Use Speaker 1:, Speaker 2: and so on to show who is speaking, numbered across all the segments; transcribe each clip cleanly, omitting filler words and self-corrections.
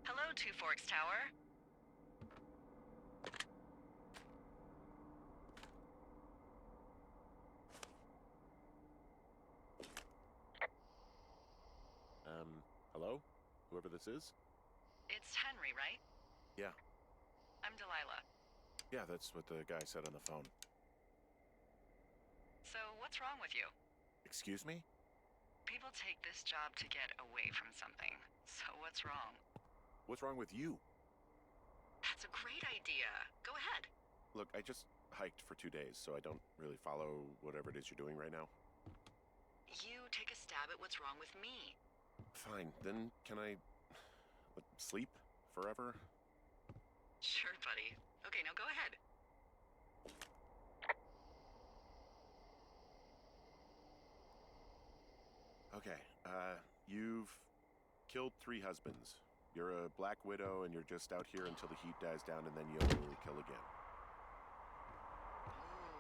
Speaker 1: Hello, Two Forks Tower.
Speaker 2: Hello? Whoever this is?
Speaker 1: It's Henry, right?
Speaker 2: Yeah.
Speaker 1: I'm Delilah.
Speaker 2: Yeah, that's what the guy said on the phone.
Speaker 1: So, what's wrong with you?
Speaker 2: Excuse me?
Speaker 1: People take this job to get away from something. So, what's wrong?
Speaker 2: What's wrong with you?
Speaker 1: That's a great idea. Go ahead.
Speaker 2: Look, I just hiked for 2 days, so I don't really follow whatever it is you're doing right now.
Speaker 1: You take a stab at what's wrong with me.
Speaker 2: Fine, then can I sleep forever?
Speaker 1: Sure, buddy. Okay, now go ahead.
Speaker 2: Okay, you've killed 3 husbands. You're a black widow and you're just out here until the heat dies down and then you'll kill again.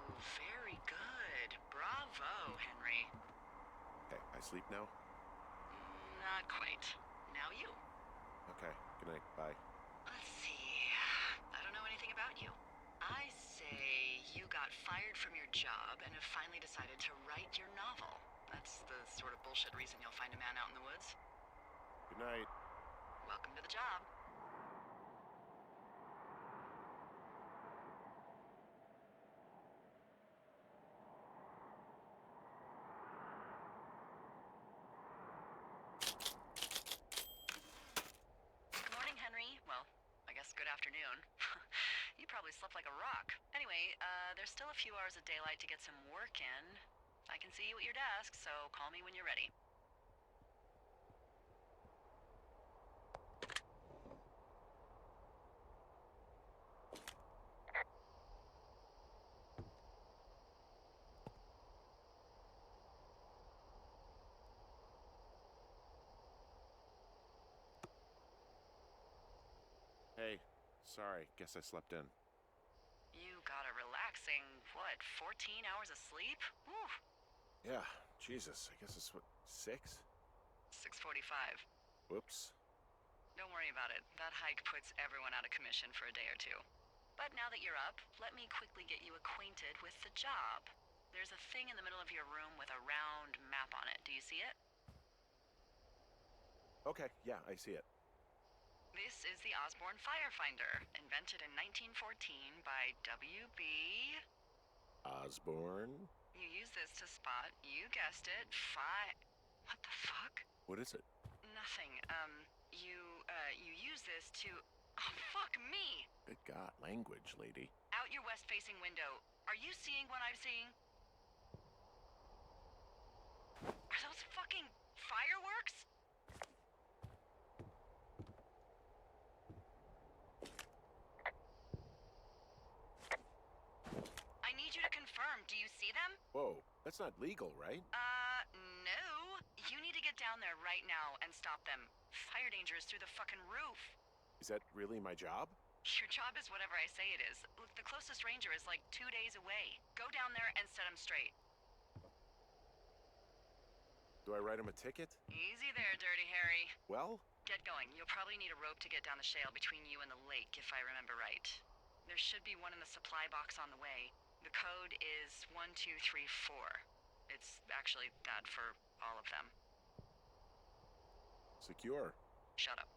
Speaker 1: Ooh, very good. Bravo, Henry.
Speaker 2: Okay, I sleep now?
Speaker 1: Not quite. Now you.
Speaker 2: Okay, good night, bye.
Speaker 1: Let's see. I don't know anything about you. I say you got fired from your job and have finally decided to write your novel. That's the sort of bullshit reason you'll find a man out in the woods.
Speaker 2: Good night.
Speaker 1: Welcome to the job. Good morning, Henry. Well, I guess good afternoon. You probably slept like a rock. Anyway, there's still a few hours of daylight to get some work in. I can see you at your desk, so call me when you're ready.
Speaker 2: Hey, sorry, guess I slept in.
Speaker 1: You got a relaxing, what, 14 hours of sleep? Whew.
Speaker 2: Yeah, Jesus, I guess it's what, 6?
Speaker 1: 6:45.
Speaker 2: Whoops.
Speaker 1: Don't worry about it. That hike puts everyone out of commission for a day or two. But now that you're up, let me quickly get you acquainted with the job. There's a thing in the middle of your room with a round map on it. Do you see it?
Speaker 2: Okay, yeah, I see it.
Speaker 1: This is the Osborne Firefinder, invented in 1914 by W.B.
Speaker 2: Osborne?
Speaker 1: You use this to spot, you guessed it, What the fuck?
Speaker 2: What is it?
Speaker 1: Nothing. You use this to... Oh, fuck me!
Speaker 2: Good God, language, lady.
Speaker 1: Out your west-facing window. Are you seeing what I'm seeing? Are those fucking fireworks? I need you to confirm. Do you see them?
Speaker 2: Whoa, that's not legal, right?
Speaker 1: No. You need to get down there right now and stop them. Fire danger is through the fucking roof.
Speaker 2: Is that really my job?
Speaker 1: Your job is whatever I say it is. Look, the closest ranger is like 2 days away. Go down there and set him straight.
Speaker 2: Do I write him a ticket?
Speaker 1: Easy there, Dirty Harry.
Speaker 2: Well?
Speaker 1: Get going. You'll probably need a rope to get down the shale between you and the lake, if I remember right. There should be one in the supply box on the way. The code is 1234. It's actually that for all of them.
Speaker 2: Secure.
Speaker 1: Shut up.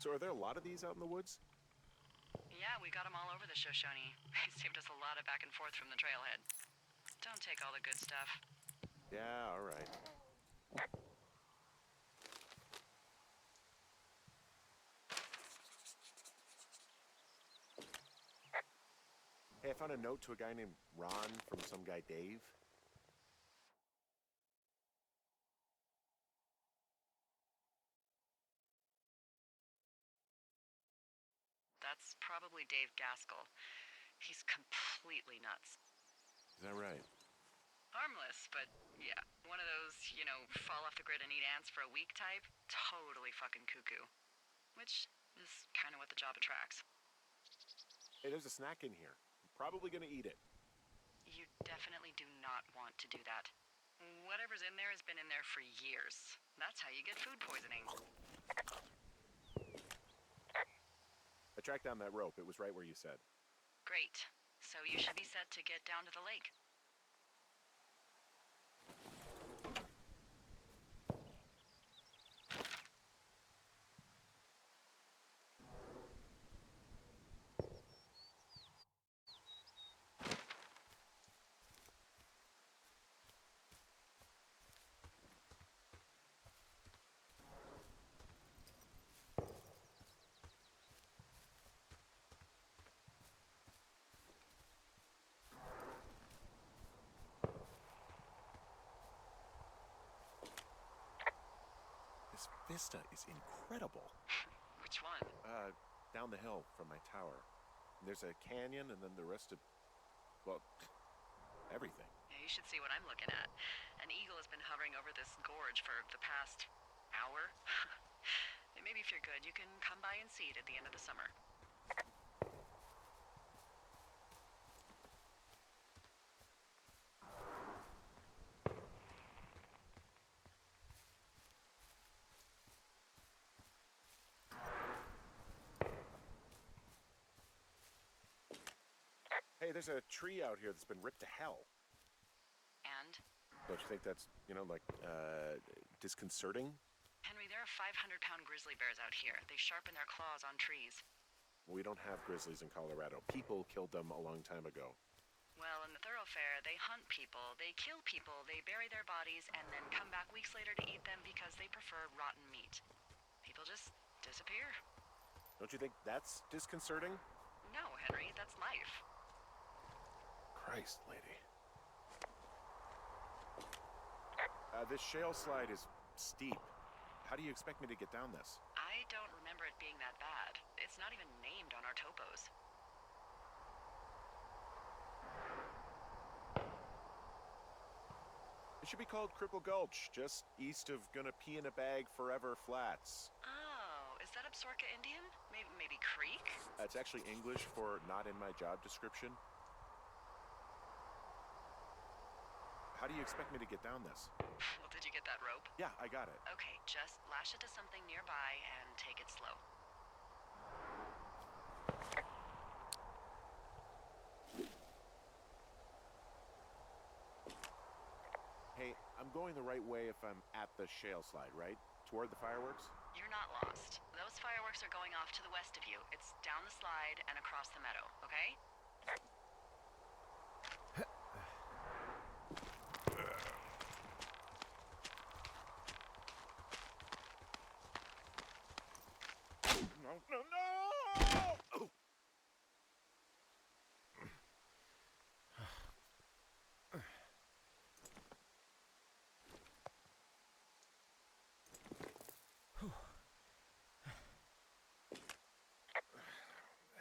Speaker 2: So are there a lot of these out in the woods?
Speaker 1: Yeah, we got them all over the Shoshone. It saved us a lot of back and forth from the trailhead. Don't take all the good stuff.
Speaker 2: Yeah, all right. Hey, I found a note to a guy named Ron from some guy Dave.
Speaker 1: That's probably Dave Gaskell. He's completely nuts.
Speaker 2: Is that right?
Speaker 1: Harmless, but yeah. One of those, fall off the grid and eat ants for a week type. Totally fucking cuckoo. Which is kind of what the job attracts.
Speaker 2: Hey, there's a snack in here. I'm probably gonna eat it.
Speaker 1: You definitely do not want to do that. Whatever's in there has been in there for years. That's how you get food poisoning.
Speaker 2: I tracked down that rope. It was right where you said.
Speaker 1: Great. So you should be set to get down to the lake.
Speaker 2: This vista is incredible.
Speaker 1: Which one?
Speaker 2: Down the hill from my tower. There's a canyon and then the rest of, well, everything.
Speaker 1: Yeah, you should see what I'm looking at. An eagle has been hovering over this gorge for the past hour. And maybe if you're good, you can come by and see it at the end of the summer.
Speaker 2: Hey, there's a tree out here that's been ripped to hell.
Speaker 1: And?
Speaker 2: Don't you think that's, disconcerting?
Speaker 1: Henry, there are 500-pound grizzly bears out here. They sharpen their claws on trees.
Speaker 2: We don't have grizzlies in Colorado. People killed them a long time ago.
Speaker 1: Well, in the thoroughfare, they hunt people, they kill people, they bury their bodies, and then come back weeks later to eat them because they prefer rotten meat. People just disappear.
Speaker 2: Don't you think that's disconcerting?
Speaker 1: No, Henry, that's life.
Speaker 2: Christ, lady. This shale slide is steep. How do you expect me to get down this?
Speaker 1: I don't remember it being that bad. It's not even named on our topos.
Speaker 2: It should be called Cripple Gulch, just east of Gonna Pee in a Bag Forever Flats.
Speaker 1: Oh, is that Absaroka Indian? Maybe Creek?
Speaker 2: It's actually English for not in my job description. How do you expect me to get down this?
Speaker 1: Well, did you get that rope?
Speaker 2: Yeah, I got it.
Speaker 1: Okay, just lash it to something nearby and take it slow.
Speaker 2: Hey, I'm going the right way if I'm at the shale slide, right? Toward the fireworks?
Speaker 1: You're not lost. Those fireworks are going off to the west of you. It's down the slide and across the meadow, okay?
Speaker 2: No! Oh.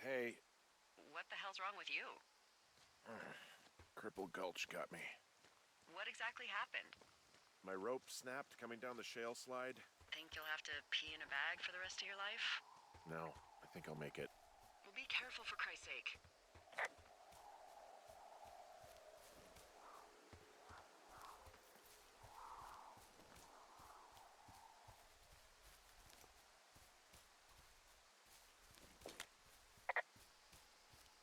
Speaker 2: Hey.
Speaker 1: What the hell's wrong with you?
Speaker 2: Cripple Gulch got me.
Speaker 1: What exactly happened?
Speaker 2: My rope snapped coming down the shale slide.
Speaker 1: Think you'll have to pee in a bag for the rest of your life?
Speaker 2: No, I think I'll make it.
Speaker 1: Well, be careful for Christ's sake.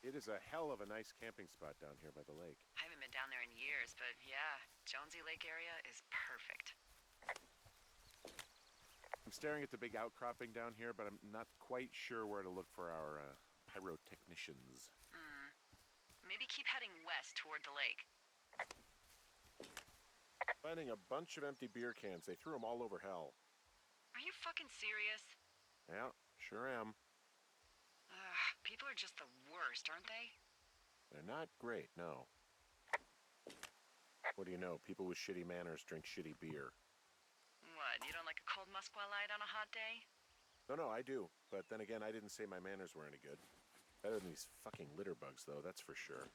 Speaker 2: It is a hell of a nice camping spot down here by the lake.
Speaker 1: I haven't been down there in years, but yeah, Jonesy Lake area is perfect.
Speaker 2: I'm staring at the big outcropping down here, but I'm not quite sure where to look for our pyrotechnicians.
Speaker 1: Maybe keep heading west toward the lake.
Speaker 2: Finding a bunch of empty beer cans. They threw them all over hell.
Speaker 1: Are you fucking serious?
Speaker 2: Yeah, sure am.
Speaker 1: People are just the worst, aren't they?
Speaker 2: They're not great, no. What do you know? People with shitty manners drink shitty beer.
Speaker 1: What, you don't like a cold Musqua Light on a hot day?
Speaker 2: No, I do. But then again, I didn't say my manners were any good. Better than these fucking litter bugs, though, that's for sure.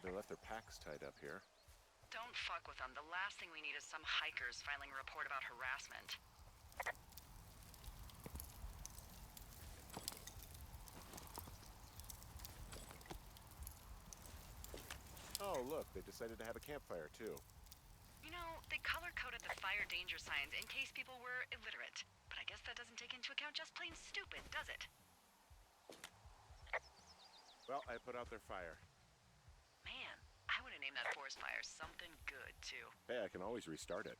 Speaker 2: They left their packs tied up here.
Speaker 1: Don't fuck with them. The last thing we need is some hikers filing a report about harassment.
Speaker 2: Oh, look, they decided to have a campfire, too.
Speaker 1: You know, they color-coded the fire danger signs in case people were illiterate. But I guess that doesn't take into account just plain stupid, does it?
Speaker 2: Well, I put out their fire.
Speaker 1: Man, I would have named that forest fire something good, too.
Speaker 2: Hey, I can always restart it.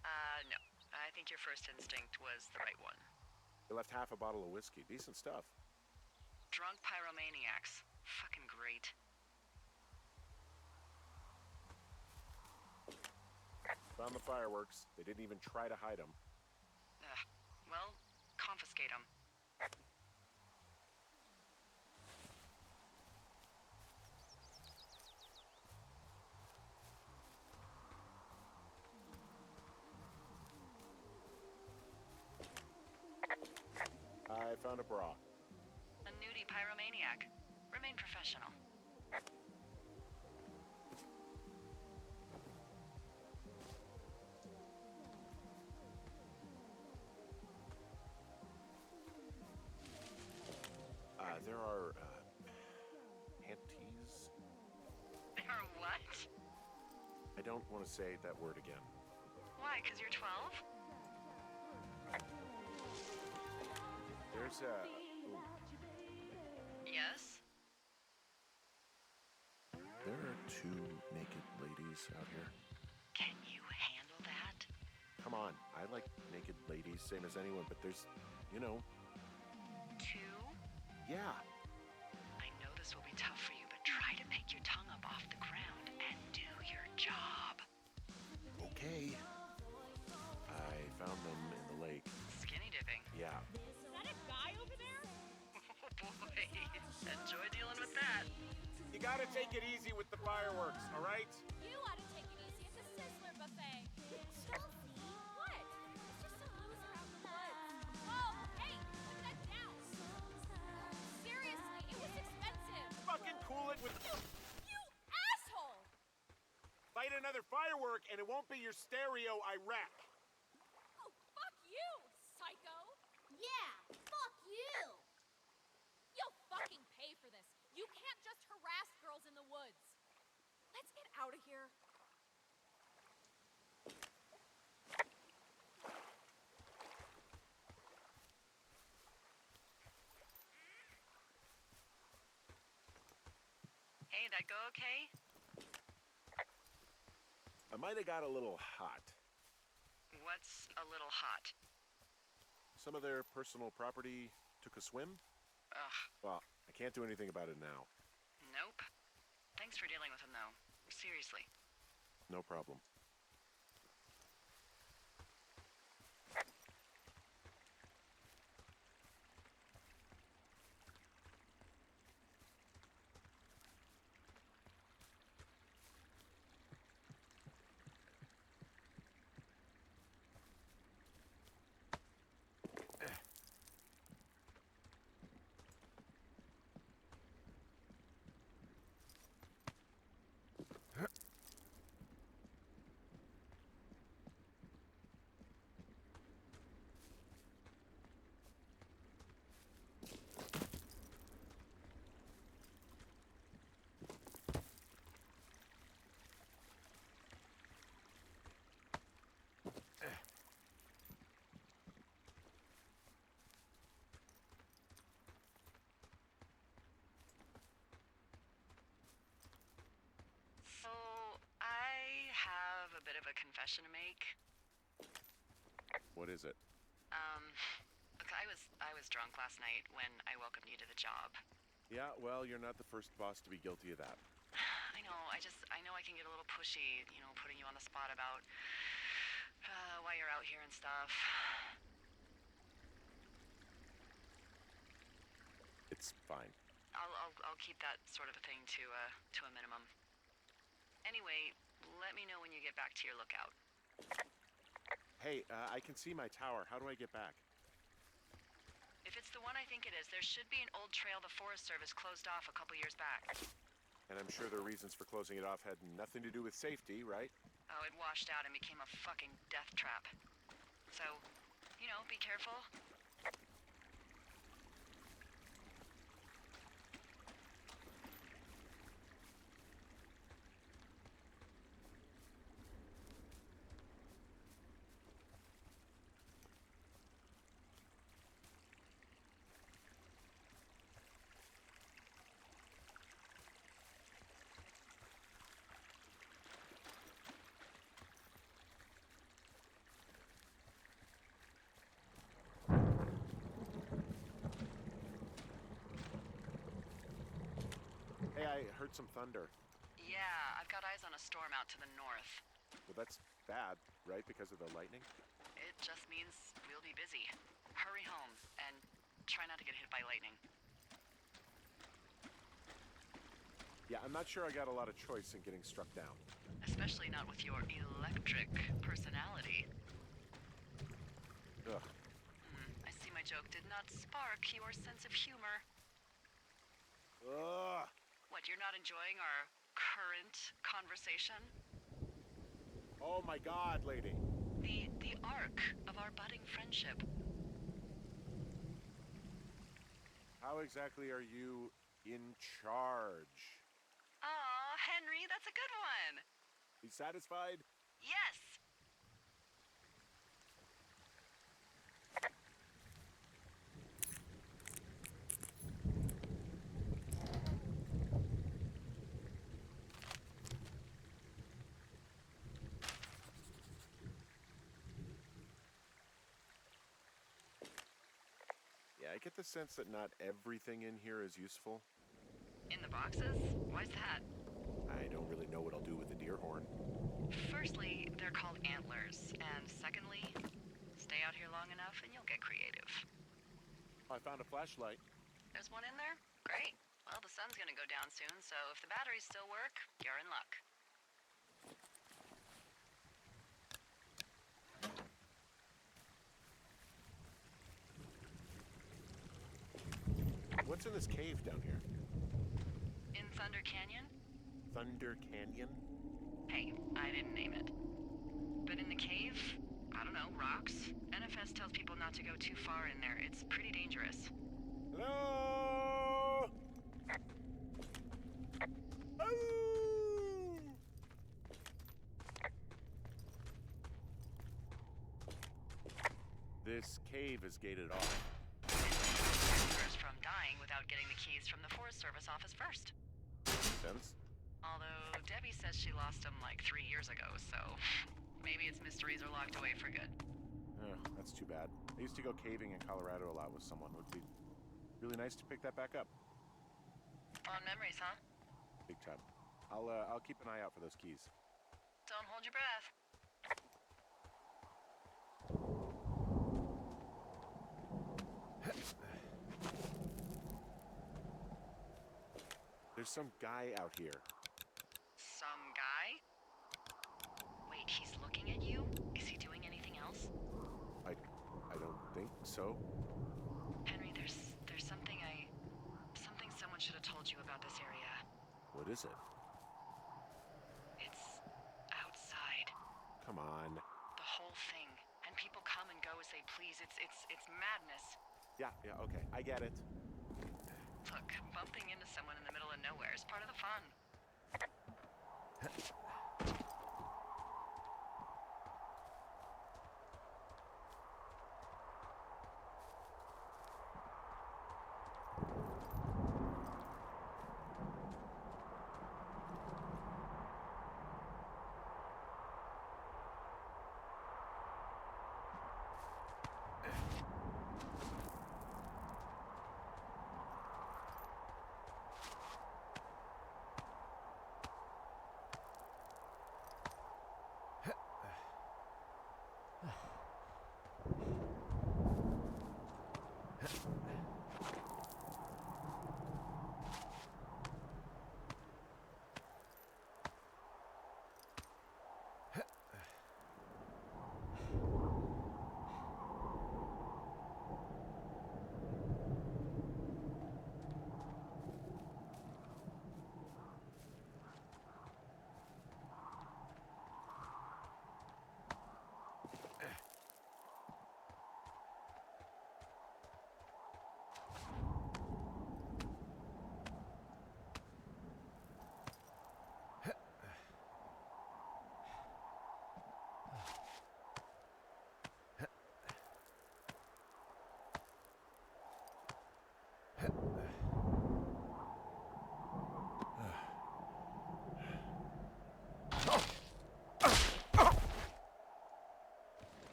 Speaker 1: No. I think your first instinct was the right one.
Speaker 2: They left half a bottle of whiskey. Decent stuff.
Speaker 1: Drunk pyromaniacs. Fucking great.
Speaker 2: Found the fireworks. They didn't even try to hide them.
Speaker 1: Well, confiscate them.
Speaker 2: I found a bra.
Speaker 1: A nudie pyromaniac. Remain professional.
Speaker 2: There are, panties?
Speaker 1: There are what?
Speaker 2: I don't want to say that word again.
Speaker 1: Why, 'cause you're 12?
Speaker 2: There's a... Ooh.
Speaker 1: Yes?
Speaker 2: There are two naked ladies out here.
Speaker 1: Can you handle that?
Speaker 2: Come on, I like naked ladies, same as anyone, but there's, you know...
Speaker 1: Two?
Speaker 2: Yeah.
Speaker 1: I know this will be tough for you, but try to pick your tongue up off the ground and do your job.
Speaker 2: Okay. I found them in the lake.
Speaker 1: Skinny dipping.
Speaker 2: Yeah.
Speaker 3: Is that a guy over there?
Speaker 1: Oh boy, enjoy dealing with that.
Speaker 2: You gotta take it easy with the fireworks, all right?
Speaker 3: You ought to take it easy at the Sizzler buffet. Chelsea? What? It's just some loser out in the woods. Whoa, hey, put that down. Seriously, it was expensive.
Speaker 2: Fucking cool it with...
Speaker 3: You asshole!
Speaker 2: Light another firework and it won't be your stereo I wreck.
Speaker 3: Oh, fuck you, psycho.
Speaker 4: Yeah, fuck you!
Speaker 3: You'll fucking pay for this. You can't just harass girls in the woods. Let's get out of here.
Speaker 1: Hey, that go okay?
Speaker 2: I might have got a little hot.
Speaker 1: What's a little hot?
Speaker 2: Some of their personal property took a swim?
Speaker 1: Ugh,
Speaker 2: Well, I can't do anything about it now.
Speaker 1: nope. Thanks for dealing with him, though. Seriously.
Speaker 2: No problem.
Speaker 1: So, I have a bit of a confession to make.
Speaker 2: What is it?
Speaker 1: Look, I was drunk last night when I welcomed you to the job.
Speaker 2: Yeah, well, you're not the first boss to be guilty of that.
Speaker 1: I know I can get a little pushy, putting you on the spot about Why you're out here and stuff.
Speaker 2: It's fine.
Speaker 1: I'll keep that sort of a thing to a minimum. Anyway, let me know when you get back to your lookout.
Speaker 2: Hey, I can see my tower. How do I get back?
Speaker 1: If it's the one I think it is, there should be an old trail the Forest Service closed off a couple years back.
Speaker 2: And I'm sure the reasons for closing it off had nothing to do with safety, right?
Speaker 1: Oh, it washed out and became a fucking death trap. So, you know, be careful.
Speaker 2: Hey, I heard some thunder.
Speaker 1: Yeah, I've got eyes on a storm out to the north.
Speaker 2: Well, that's bad, right? Because of the lightning?
Speaker 1: It just means we'll be busy. Hurry home, and try not to get hit by lightning.
Speaker 2: Yeah, I'm not sure I got a lot of choice in getting struck down.
Speaker 1: Especially not with your electric personality.
Speaker 2: Ugh.
Speaker 1: I see my joke did not spark your sense of humor.
Speaker 2: Ugh.
Speaker 1: What, you're not enjoying our current conversation?
Speaker 2: Oh my God, lady.
Speaker 1: The arc of our budding friendship.
Speaker 2: How exactly are you in charge?
Speaker 1: Aw, Henry, that's a good one.
Speaker 2: You satisfied?
Speaker 1: Yes.
Speaker 2: Yeah, I get the sense that not everything in here is useful.
Speaker 1: In the boxes? Why's that?
Speaker 2: I don't really know what I'll do with the deer horn.
Speaker 1: Firstly, they're called antlers. And secondly, stay out here long enough and you'll get creative.
Speaker 2: I found a flashlight.
Speaker 1: There's one in there? Great. Well, the sun's gonna go down soon, so if the batteries still work, you're in luck.
Speaker 2: What's in this cave down here?
Speaker 1: In Thunder Canyon?
Speaker 2: Thunder Canyon?
Speaker 1: Hey, I didn't name it. But in the cave, I don't know, rocks. NFS tells people not to go too far in there. It's pretty dangerous.
Speaker 2: Hello? Oh! This cave is gated off.
Speaker 1: Visitors from dying without getting the keys from the Forest Service office first.
Speaker 2: Sense?
Speaker 1: Although Debbie says she lost them like 3 years ago, so maybe its mysteries are locked away for good.
Speaker 2: That's too bad. I used to go caving in Colorado a lot with someone. Would be really nice to pick that back up.
Speaker 1: Fond memories, huh?
Speaker 2: Big time. I'll keep an eye out for those keys.
Speaker 1: Don't hold your breath.
Speaker 2: There's some guy out here.
Speaker 1: Some guy? Wait, he's looking at you? Is he doing anything else?
Speaker 2: I don't think so.
Speaker 1: Henry, there's something someone should have told you about this area.
Speaker 2: What is it?
Speaker 1: It's outside.
Speaker 2: Come on.
Speaker 1: The whole thing. And people come and go as they please. It's madness.
Speaker 2: Yeah, okay. I get it.
Speaker 1: Look, bumping into someone in the middle of nowhere is part of the fun.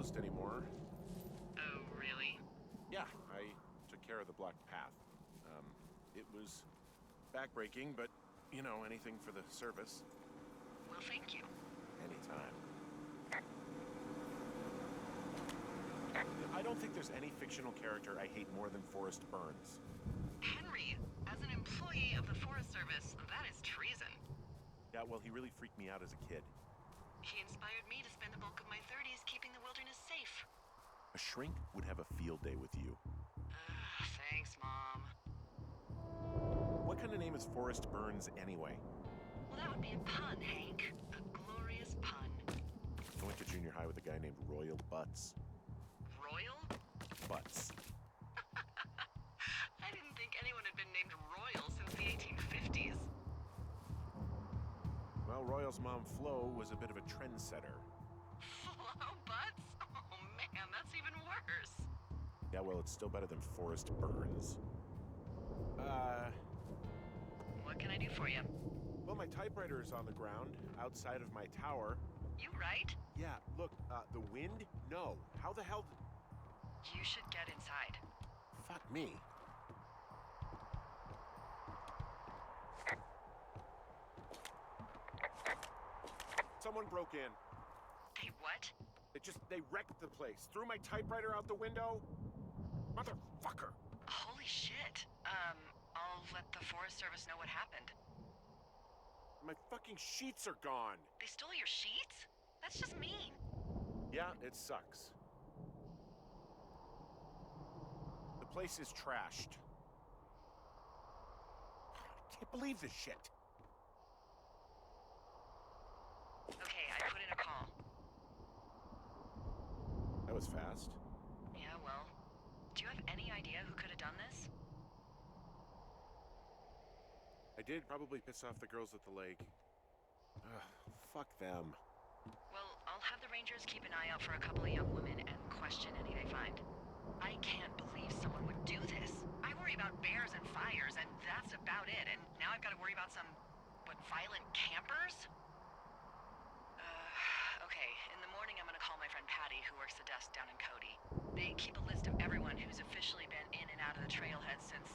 Speaker 2: closed anymore.
Speaker 1: Oh, really?
Speaker 2: Yeah, I took care of the blocked path. It was backbreaking, but, you know, anything for the service.
Speaker 1: Well, thank you.
Speaker 2: Anytime. I don't think there's any fictional character I hate more than Forrest Burns.
Speaker 1: Henry, as an employee of the Forest Service, that is treason.
Speaker 2: Yeah, well, he really freaked me out as a kid.
Speaker 1: He inspired me to spend the bulk of my 30s keeping the wilderness safe.
Speaker 2: A shrink would have a field day with you.
Speaker 1: Thanks, Mom.
Speaker 2: What kind of name is Forrest Burns anyway?
Speaker 1: Well, that would be a pun, Hank. A glorious pun.
Speaker 2: I went to junior high with a guy named Royal Butts.
Speaker 1: Royal?
Speaker 2: Butts.
Speaker 1: I didn't think anyone had been named Royal since the 1850s.
Speaker 2: Well, Royal's mom, Flo, was a bit of a trendsetter.
Speaker 1: Flo Butts? Oh man, that's even worse.
Speaker 2: Yeah, well, it's still better than Forrest Burns.
Speaker 1: What can I do for you?
Speaker 2: Well, my typewriter is on the ground, outside of my tower.
Speaker 1: You right?
Speaker 2: Yeah, look, the wind? No. How the hell
Speaker 1: You should get inside.
Speaker 2: Fuck me. Someone broke in.
Speaker 1: Hey, what?
Speaker 2: They wrecked the place. Threw my typewriter out the window. Motherfucker.
Speaker 1: Holy shit. I'll let the Forest Service know what happened.
Speaker 2: My fucking sheets are gone.
Speaker 1: They stole your sheets? That's just mean.
Speaker 2: Yeah, it sucks. The place is trashed. I can't believe this shit.
Speaker 1: Okay, I put in a call.
Speaker 2: That was fast.
Speaker 1: Yeah, well, do you have any idea who could have done this?
Speaker 2: I did probably piss off the girls at the lake. Ugh, fuck them.
Speaker 1: Well, I'll have the Rangers keep an eye out for a couple of young women and question any they find. I can't believe someone would do this. I worry about bears and fires, and that's about it. And now I've got to worry about some, violent campers? Okay, in the morning I'm gonna call my friend Patty, who works the desk down in Cody. They keep a list of everyone who's officially been in and out of the trailhead since,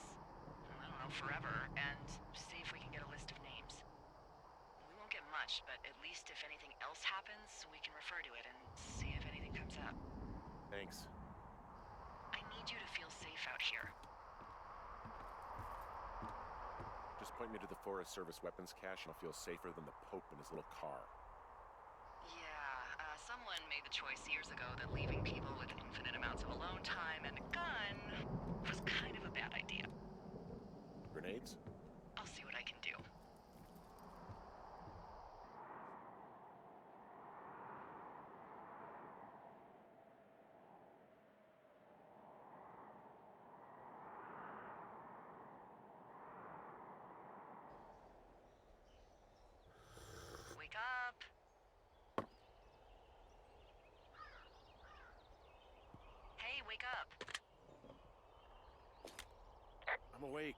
Speaker 1: I don't know, forever, and see if we can get a list of names. We won't get much, but at least if anything else happens, we can refer to it and see if anything comes up.
Speaker 2: Thanks.
Speaker 1: I need you to feel safe out here.
Speaker 2: Just point me to the Forest Service weapons cache and I'll feel safer than the Pope in his little car.
Speaker 1: Yeah, someone made the choice years ago that leaving people with infinite amounts of alone time and a gun was kind of a bad idea.
Speaker 2: Grenades?
Speaker 1: I'll see what I can do. Wake up! Hey, wake up!
Speaker 2: I'm awake.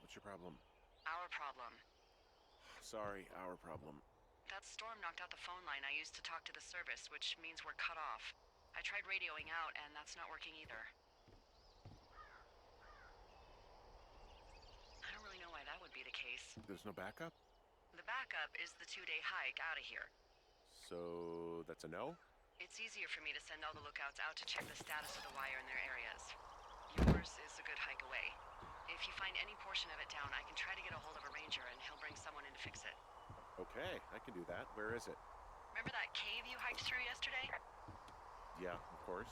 Speaker 2: What's your problem?
Speaker 1: Our problem.
Speaker 2: Sorry, our problem.
Speaker 1: That storm knocked out the phone line I used to talk to the service, which means we're cut off. I tried radioing out, and that's not working either. I don't really know why that would be the case.
Speaker 2: There's no backup?
Speaker 1: The backup is the 2-day hike out of here.
Speaker 2: So, that's a no?
Speaker 1: It's easier for me to send all the lookouts out to check the status of the wire in their areas. Yours is a good hike away. If you find any portion of it down, I can try to get a hold of a ranger and he'll bring someone in to fix it.
Speaker 2: Okay, I can do that. Where is it?
Speaker 1: Remember that cave you hiked through yesterday?
Speaker 2: Yeah, of course.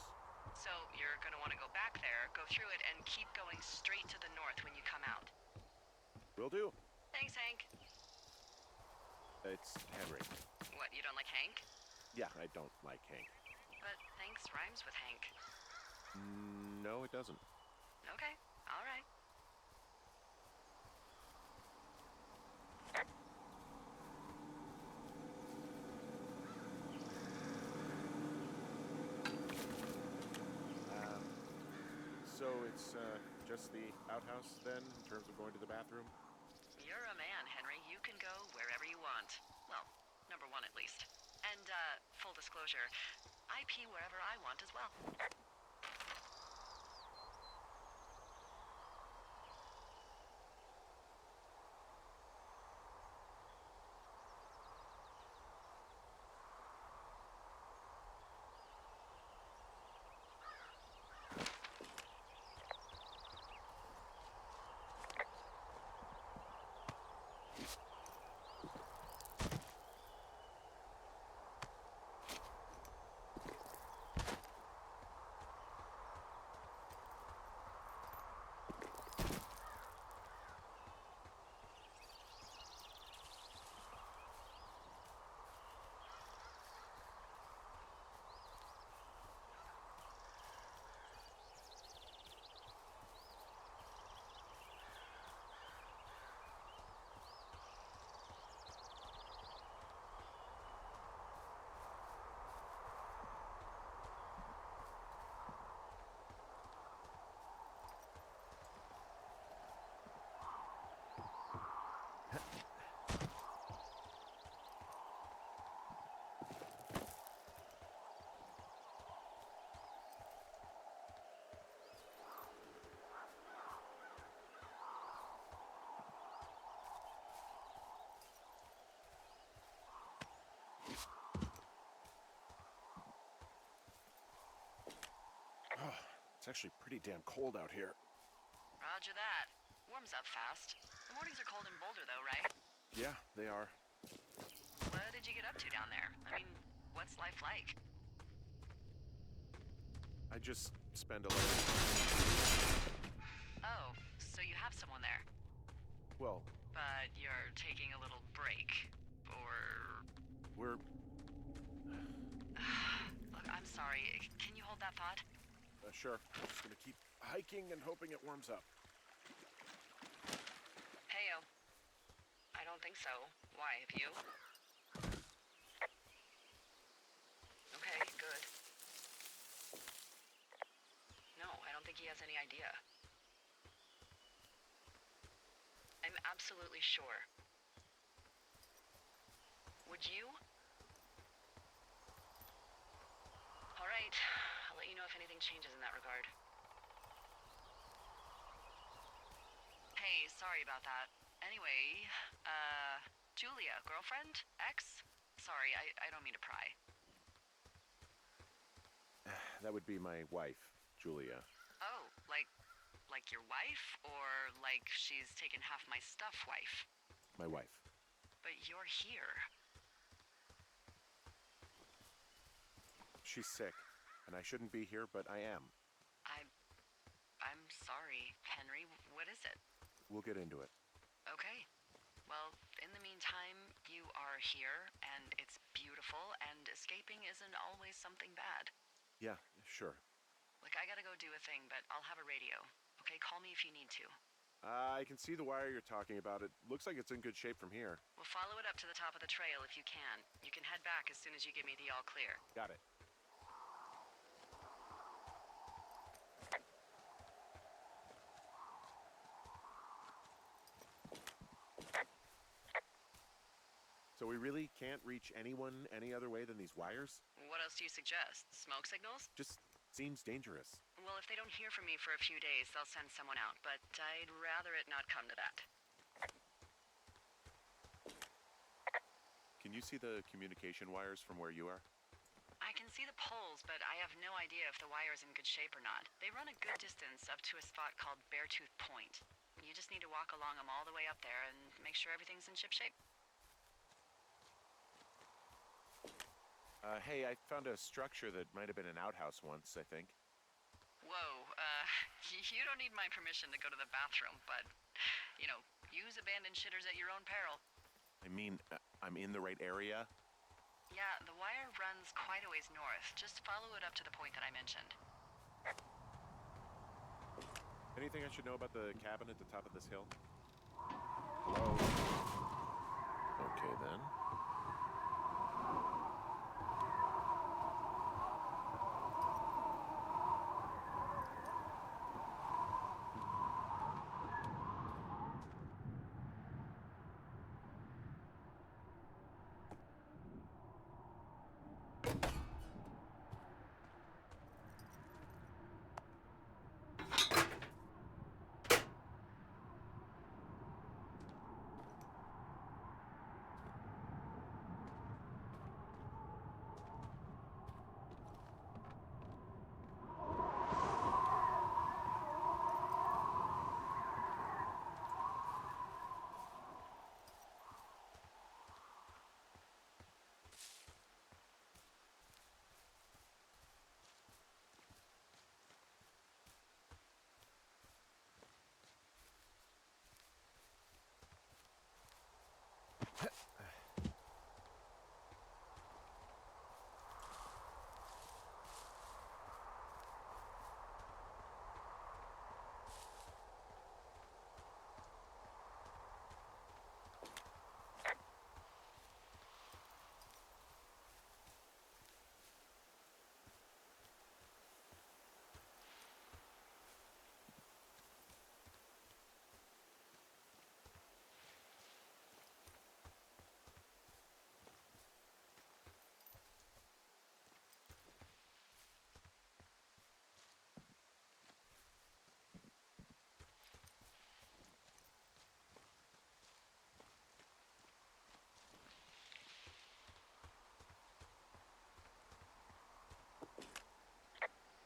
Speaker 1: So you're gonna want to go back there, go through it, and keep going straight to the north when you come out.
Speaker 2: Will do.
Speaker 1: Thanks, Hank.
Speaker 2: It's Henry.
Speaker 1: What, you don't like Hank?
Speaker 2: Yeah, I don't like Hank.
Speaker 1: But thanks rhymes with Hank.
Speaker 2: No, it doesn't.
Speaker 1: Okay, all right.
Speaker 2: So it's just the outhouse then, in terms of going to the bathroom?
Speaker 1: You're a man, Henry. You can go wherever you want. Well, number one at least. And, full disclosure, I pee wherever I want as well.
Speaker 2: It's actually pretty damn cold out here.
Speaker 1: Roger that. Warms up fast. The mornings are cold in Boulder, though, right?
Speaker 2: Yeah, they are.
Speaker 1: What did you get up to down there? I mean, what's life like?
Speaker 2: I just spend a lot of...
Speaker 1: Oh, so you have someone there.
Speaker 2: Well,
Speaker 1: But you're taking a little break. Or...
Speaker 2: we're...
Speaker 1: Look, I'm sorry. Can you hold that thought?
Speaker 2: Sure. I'm just gonna keep hiking and hoping it warms up.
Speaker 1: Heyo. I don't think so. Why, have you? Okay, good. No, I don't think he has any idea. I'm absolutely sure. Would you? All right. I'll let you know if anything changes in that regard. Hey, sorry about that. Anyway, Julia, girlfriend? Ex? Sorry, I don't mean to pry.
Speaker 2: That would be my wife, Julia.
Speaker 1: Oh, like your wife? Or like she's taken half my stuff wife?
Speaker 2: My wife.
Speaker 1: But you're here.
Speaker 2: She's sick, and I shouldn't be here, but I am.
Speaker 1: I'm sorry, Henry. What is it?
Speaker 2: We'll get into it.
Speaker 1: Okay. Well, in the meantime, you are here, and it's beautiful, and escaping isn't always something bad.
Speaker 2: Yeah, sure.
Speaker 1: Look, I gotta go do a thing, but I'll have a radio. Okay, call me if you need to.
Speaker 2: I can see the wire you're talking about. It looks like it's in good shape from here.
Speaker 1: We'll follow it up to the top of the trail if you can. You can head back as soon as you give me the all clear.
Speaker 2: Got it. So we really can't reach anyone any other way than these wires?
Speaker 1: What else do you suggest? Smoke signals?
Speaker 2: Just seems dangerous.
Speaker 1: Well, if they don't hear from me for a few days, they'll send someone out, but I'd rather it not come to that.
Speaker 2: Can you see the communication wires from where you are?
Speaker 1: I can see the poles, but I have no idea if the wire's in good shape or not. They run a good distance up to a spot called Beartooth Point. You just need to walk along them all the way up there and make sure everything's in ship shape.
Speaker 2: Hey, I found a structure that might have been an outhouse once, I think.
Speaker 1: Whoa, you don't need my permission to go to the bathroom, but, you know, use abandoned shitters at your own peril.
Speaker 2: I mean, I'm in the right area?
Speaker 1: Yeah, the wire runs quite a ways north. Just follow it up to the point that I mentioned.
Speaker 2: Anything I should know about the cabin at the top of this hill? Hello? Okay, then.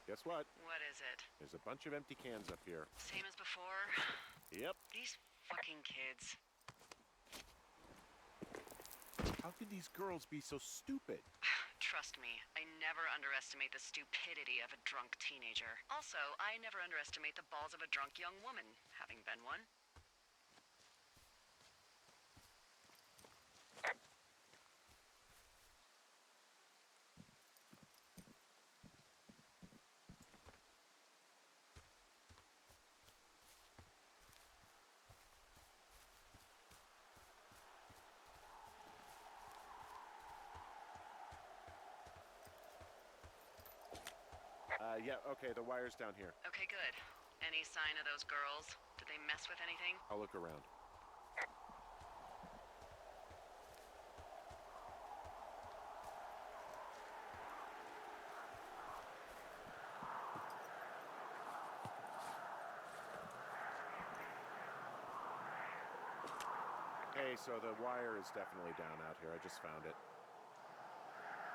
Speaker 2: Guess what?
Speaker 1: What is it?
Speaker 2: There's a bunch of empty cans up here.
Speaker 1: Same as before?
Speaker 2: Yep.
Speaker 1: These fucking kids.
Speaker 2: How could these girls be so stupid?
Speaker 1: Trust me, I never underestimate the stupidity of a drunk teenager. Also, I never underestimate the balls of a drunk young woman, having been one.
Speaker 2: Yeah, okay, the wire's down here.
Speaker 1: Okay, good. Any sign of those girls? Did they mess with anything?
Speaker 2: I'll look around. Okay, so the wire is definitely down out here. I just found it.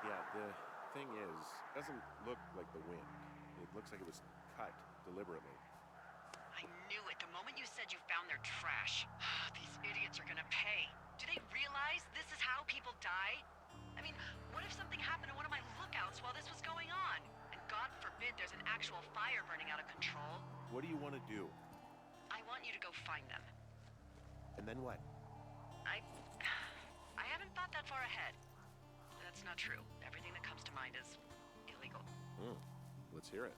Speaker 2: Yeah, the thing is, it doesn't look like the wind. It looks like it was cut deliberately.
Speaker 1: I knew it the moment you said you found their trash. These idiots are gonna pay. Do they realize this is how people die? I mean, what if something happened to one of my lookouts while this was going on? And God forbid there's an actual fire burning out of control.
Speaker 2: What do you want to do?
Speaker 1: I want you to go find them.
Speaker 2: And then what?
Speaker 1: I haven't thought that far ahead. That's not true. Everything that comes to mind is illegal.
Speaker 2: Let's hear it.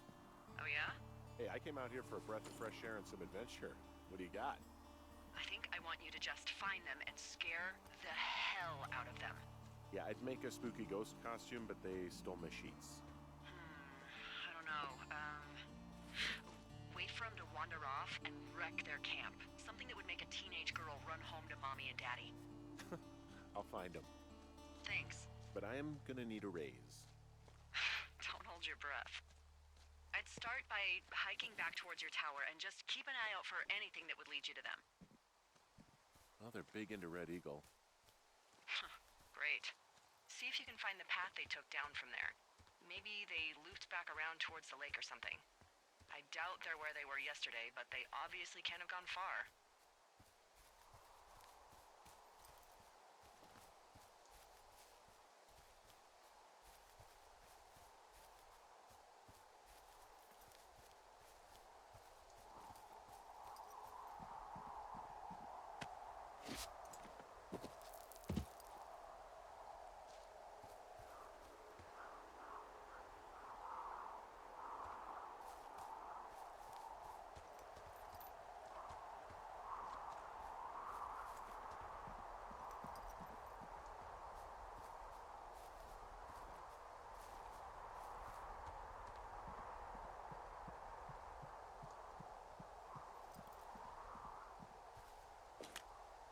Speaker 1: Oh yeah?
Speaker 2: Hey, I came out here for a breath of fresh air and some adventure. What do you got?
Speaker 1: I think I want you to just find them and scare the hell out of them.
Speaker 2: Yeah, I'd make a spooky ghost costume, but they stole my sheets.
Speaker 1: I don't know. Wait for them to wander off and wreck their camp. Something that would make a teenage girl run home to mommy and daddy.
Speaker 2: I'll find them.
Speaker 1: Thanks.
Speaker 2: But I am gonna need a raise.
Speaker 1: Don't hold your breath. I'd start by hiking back towards your tower and just keep an eye out for anything that would lead you to them.
Speaker 2: Well, they're big into Red Eagle.
Speaker 1: Great. See if you can find the path they took down from there. Maybe they looped back around towards the lake or something. I doubt they're where they were yesterday, but they obviously can't have gone far.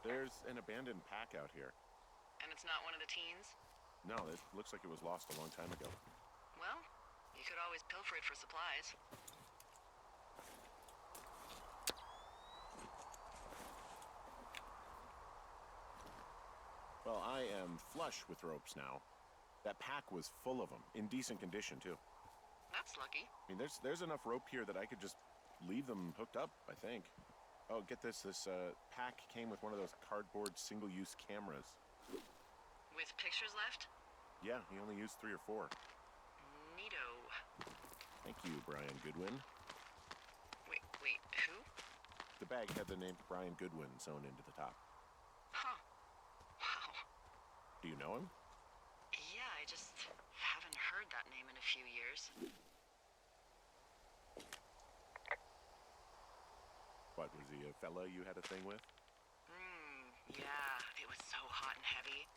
Speaker 2: There's an abandoned pack out here.
Speaker 1: And it's not one of the teens?
Speaker 2: No, it looks like it was lost a long time ago.
Speaker 1: Well, you could always pilfer it for supplies.
Speaker 2: Well, I am flush with ropes now. That pack was full of them, in decent condition, too.
Speaker 1: That's lucky.
Speaker 2: I mean, there's enough rope here that I could just leave them hooked up, I think. Oh, get this. This pack came with one of those cardboard single-use cameras.
Speaker 1: With pictures left?
Speaker 2: Yeah, he only used 3 or 4.
Speaker 1: Neato.
Speaker 2: Thank you, Brian Goodwin.
Speaker 1: Wait, who?
Speaker 2: The bag had the name Brian Goodwin sewn into the top.
Speaker 1: Huh. Wow.
Speaker 2: Do you know him?
Speaker 1: Yeah, I just haven't heard that name in a few years.
Speaker 2: What, was he a fella you had a thing with?
Speaker 1: Yeah, it was so hot and heavy.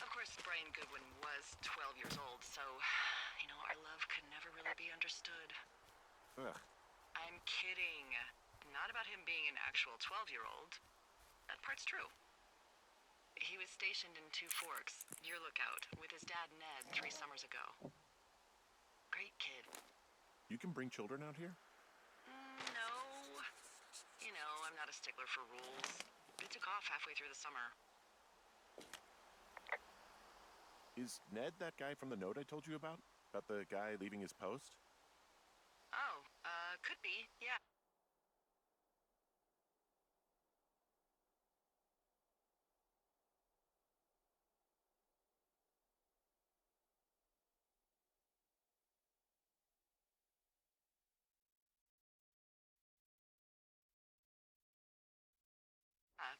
Speaker 1: Of course, Brian Goodwin was 12 years old, so, our love could never really be understood.
Speaker 2: Ugh.
Speaker 1: I'm kidding. Not about him being an actual 12-year-old. That part's true. He was stationed in Two Forks, your lookout, with his dad Ned 3 summers ago. Great kid.
Speaker 2: You can bring children out here?
Speaker 1: No. I'm not a stickler for rules. It took off halfway through the summer.
Speaker 2: Is Ned that guy from the note I told you about? About the guy leaving his post?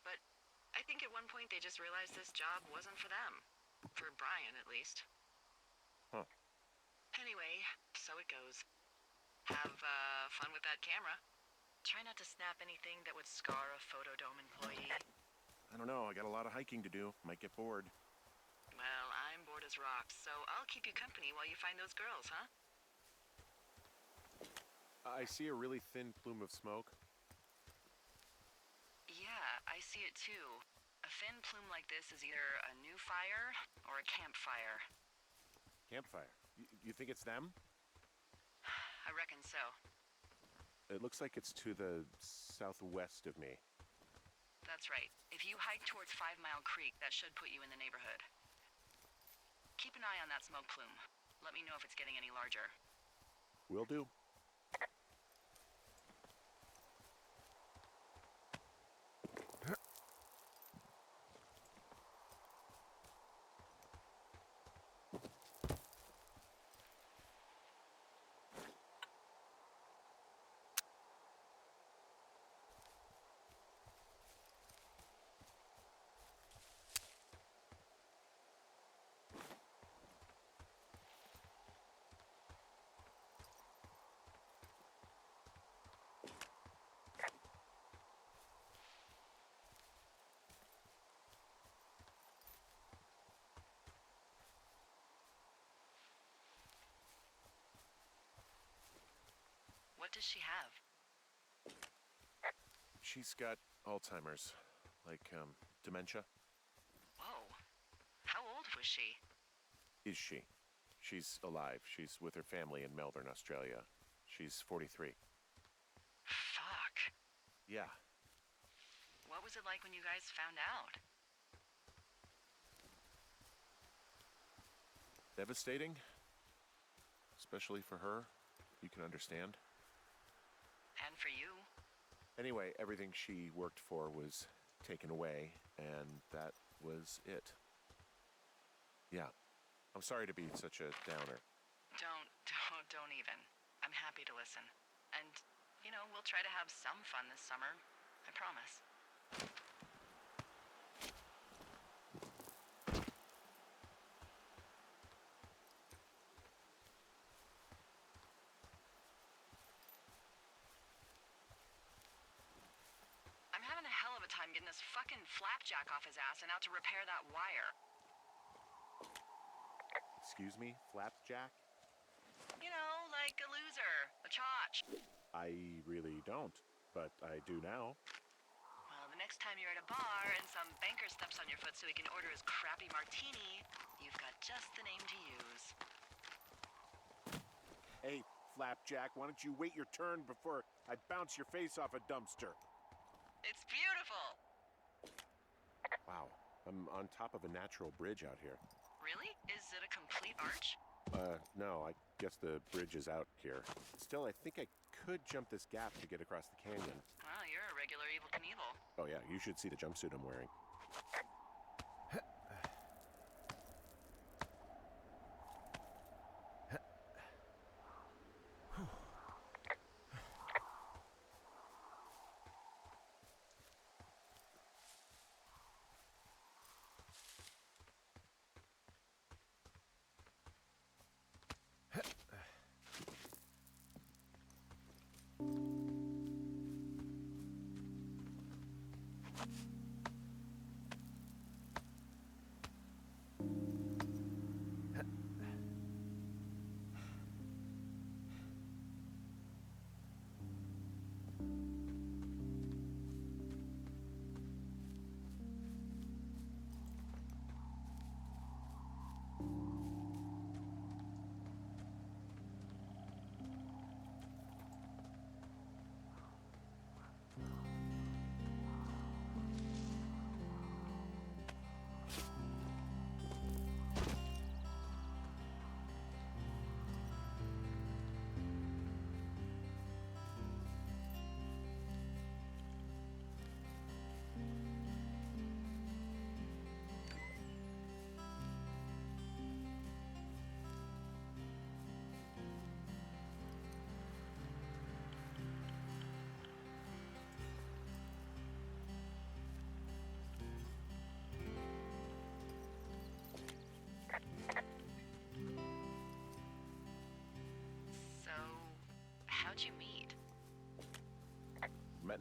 Speaker 1: But I think at one point they just realized this job wasn't for them. For Brian, at least.
Speaker 2: Huh.
Speaker 1: Anyway, so it goes. Have fun with that camera. Try not to snap anything that would scar a Photodome employee.
Speaker 2: I don't know. I got a lot of hiking to do. Might get bored.
Speaker 1: Well, I'm bored as rocks, so I'll keep you company while you find those girls, huh?
Speaker 2: I see a really thin plume of smoke.
Speaker 1: Yeah, I see it too. A thin plume like this is either a new fire or a campfire.
Speaker 2: Campfire. You think it's them?
Speaker 1: I reckon so.
Speaker 2: It looks like it's to the southwest of me.
Speaker 1: That's right. If you hike towards 5 Mile Creek, that should put you in the neighborhood. Keep an eye on that smoke plume. Let me know if it's getting any larger.
Speaker 2: Will do.
Speaker 1: What does she have?
Speaker 2: She's got Alzheimer's. Like, dementia.
Speaker 1: Whoa. How old was she?
Speaker 2: Is she? She's alive. She's with her family in Melbourne, Australia. She's 43.
Speaker 1: Fuck.
Speaker 2: Yeah.
Speaker 1: What was it like when you guys found out?
Speaker 2: Devastating. Especially for her. You can understand.
Speaker 1: And for you?
Speaker 2: Anyway, everything she worked for was taken away, and that was it. Yeah. I'm sorry to be such a downer.
Speaker 1: Don't even. I'm happy to listen. And, we'll try to have some fun this summer. I promise. I'm having a hell of a time getting this fucking flapjack off his ass and out to repair that wire.
Speaker 2: Excuse me, Flapjack?
Speaker 1: Like a loser, a chotch.
Speaker 2: I really don't, but I do now.
Speaker 1: Well, the next time you're at a bar and some banker steps on your foot so he can order his crappy martini, you've got just the name to use.
Speaker 2: Hey, Flapjack, why don't you wait your turn before I bounce your face off a dumpster?
Speaker 1: It's beautiful.
Speaker 2: Wow, I'm on top of a natural bridge out here.
Speaker 1: Really? Is it a complete arch?
Speaker 2: No, I guess the bridge is out here. Still, I think I could jump this gap to get across the canyon.
Speaker 1: Wow, you're a regular Evel Knievel.
Speaker 2: Oh yeah, you should see the jumpsuit I'm wearing.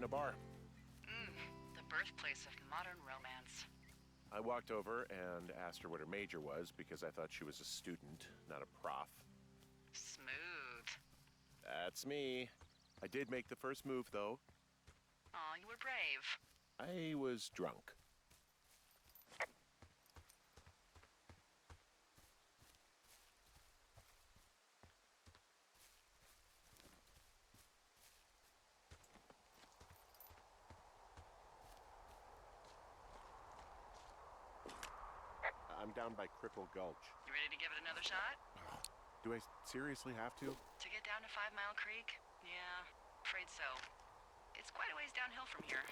Speaker 2: in a bar.
Speaker 1: The birthplace of modern romance.
Speaker 2: I walked over and asked her what her major was because I thought she was a student, not a prof.
Speaker 1: Smooth.
Speaker 2: That's me. I did make the first move, though.
Speaker 1: Aw, you were brave.
Speaker 2: I was drunk. I'm down by Cripple Gulch.
Speaker 1: You ready to give it another shot?
Speaker 2: Do I seriously have to?
Speaker 1: To get down to 5 Mile Creek? Yeah, afraid so. It's quite a ways downhill from here.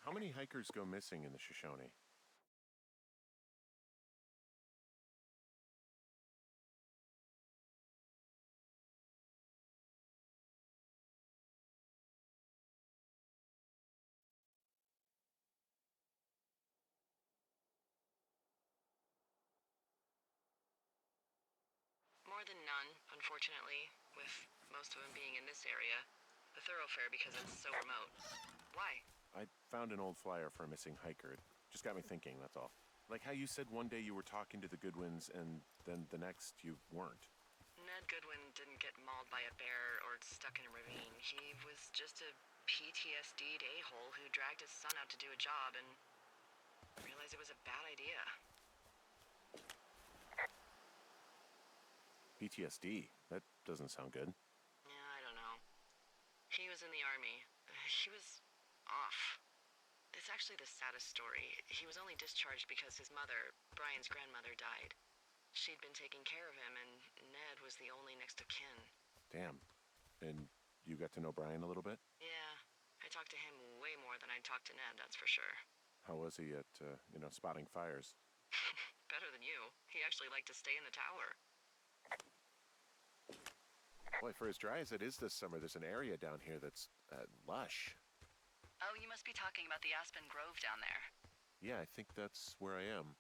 Speaker 2: How many hikers go missing in the Shoshone?
Speaker 1: More than none, unfortunately, with most of them being in this area. The thoroughfare because it's so remote. Why?
Speaker 2: I found an old flyer for a missing hiker. It just got me thinking, that's all. Like how you said one day you were talking to the Goodwins and then the next you weren't.
Speaker 1: Ned Goodwin didn't get mauled by a bear or stuck in a ravine. He was just a PTSD'd a-hole who dragged his son out to do a job and realized it was a bad idea.
Speaker 2: PTSD? That doesn't sound good.
Speaker 1: Yeah, I don't know. He was in the army. He was off. It's actually the saddest story. He was only discharged because his mother, Brian's grandmother, died. She'd been taking care of him, and Ned was the only next of kin.
Speaker 2: Damn. And you got to know Brian a little bit?
Speaker 1: Yeah, I talked to him way more than I'd talked to Ned, that's for sure.
Speaker 2: How was he at, spotting fires?
Speaker 1: Better than you. He actually liked to stay in the tower.
Speaker 2: Boy, for as dry as it is this summer, there's an area down here that's lush.
Speaker 1: Oh, you must be talking about the Aspen Grove down there.
Speaker 2: Yeah, I think that's where I am.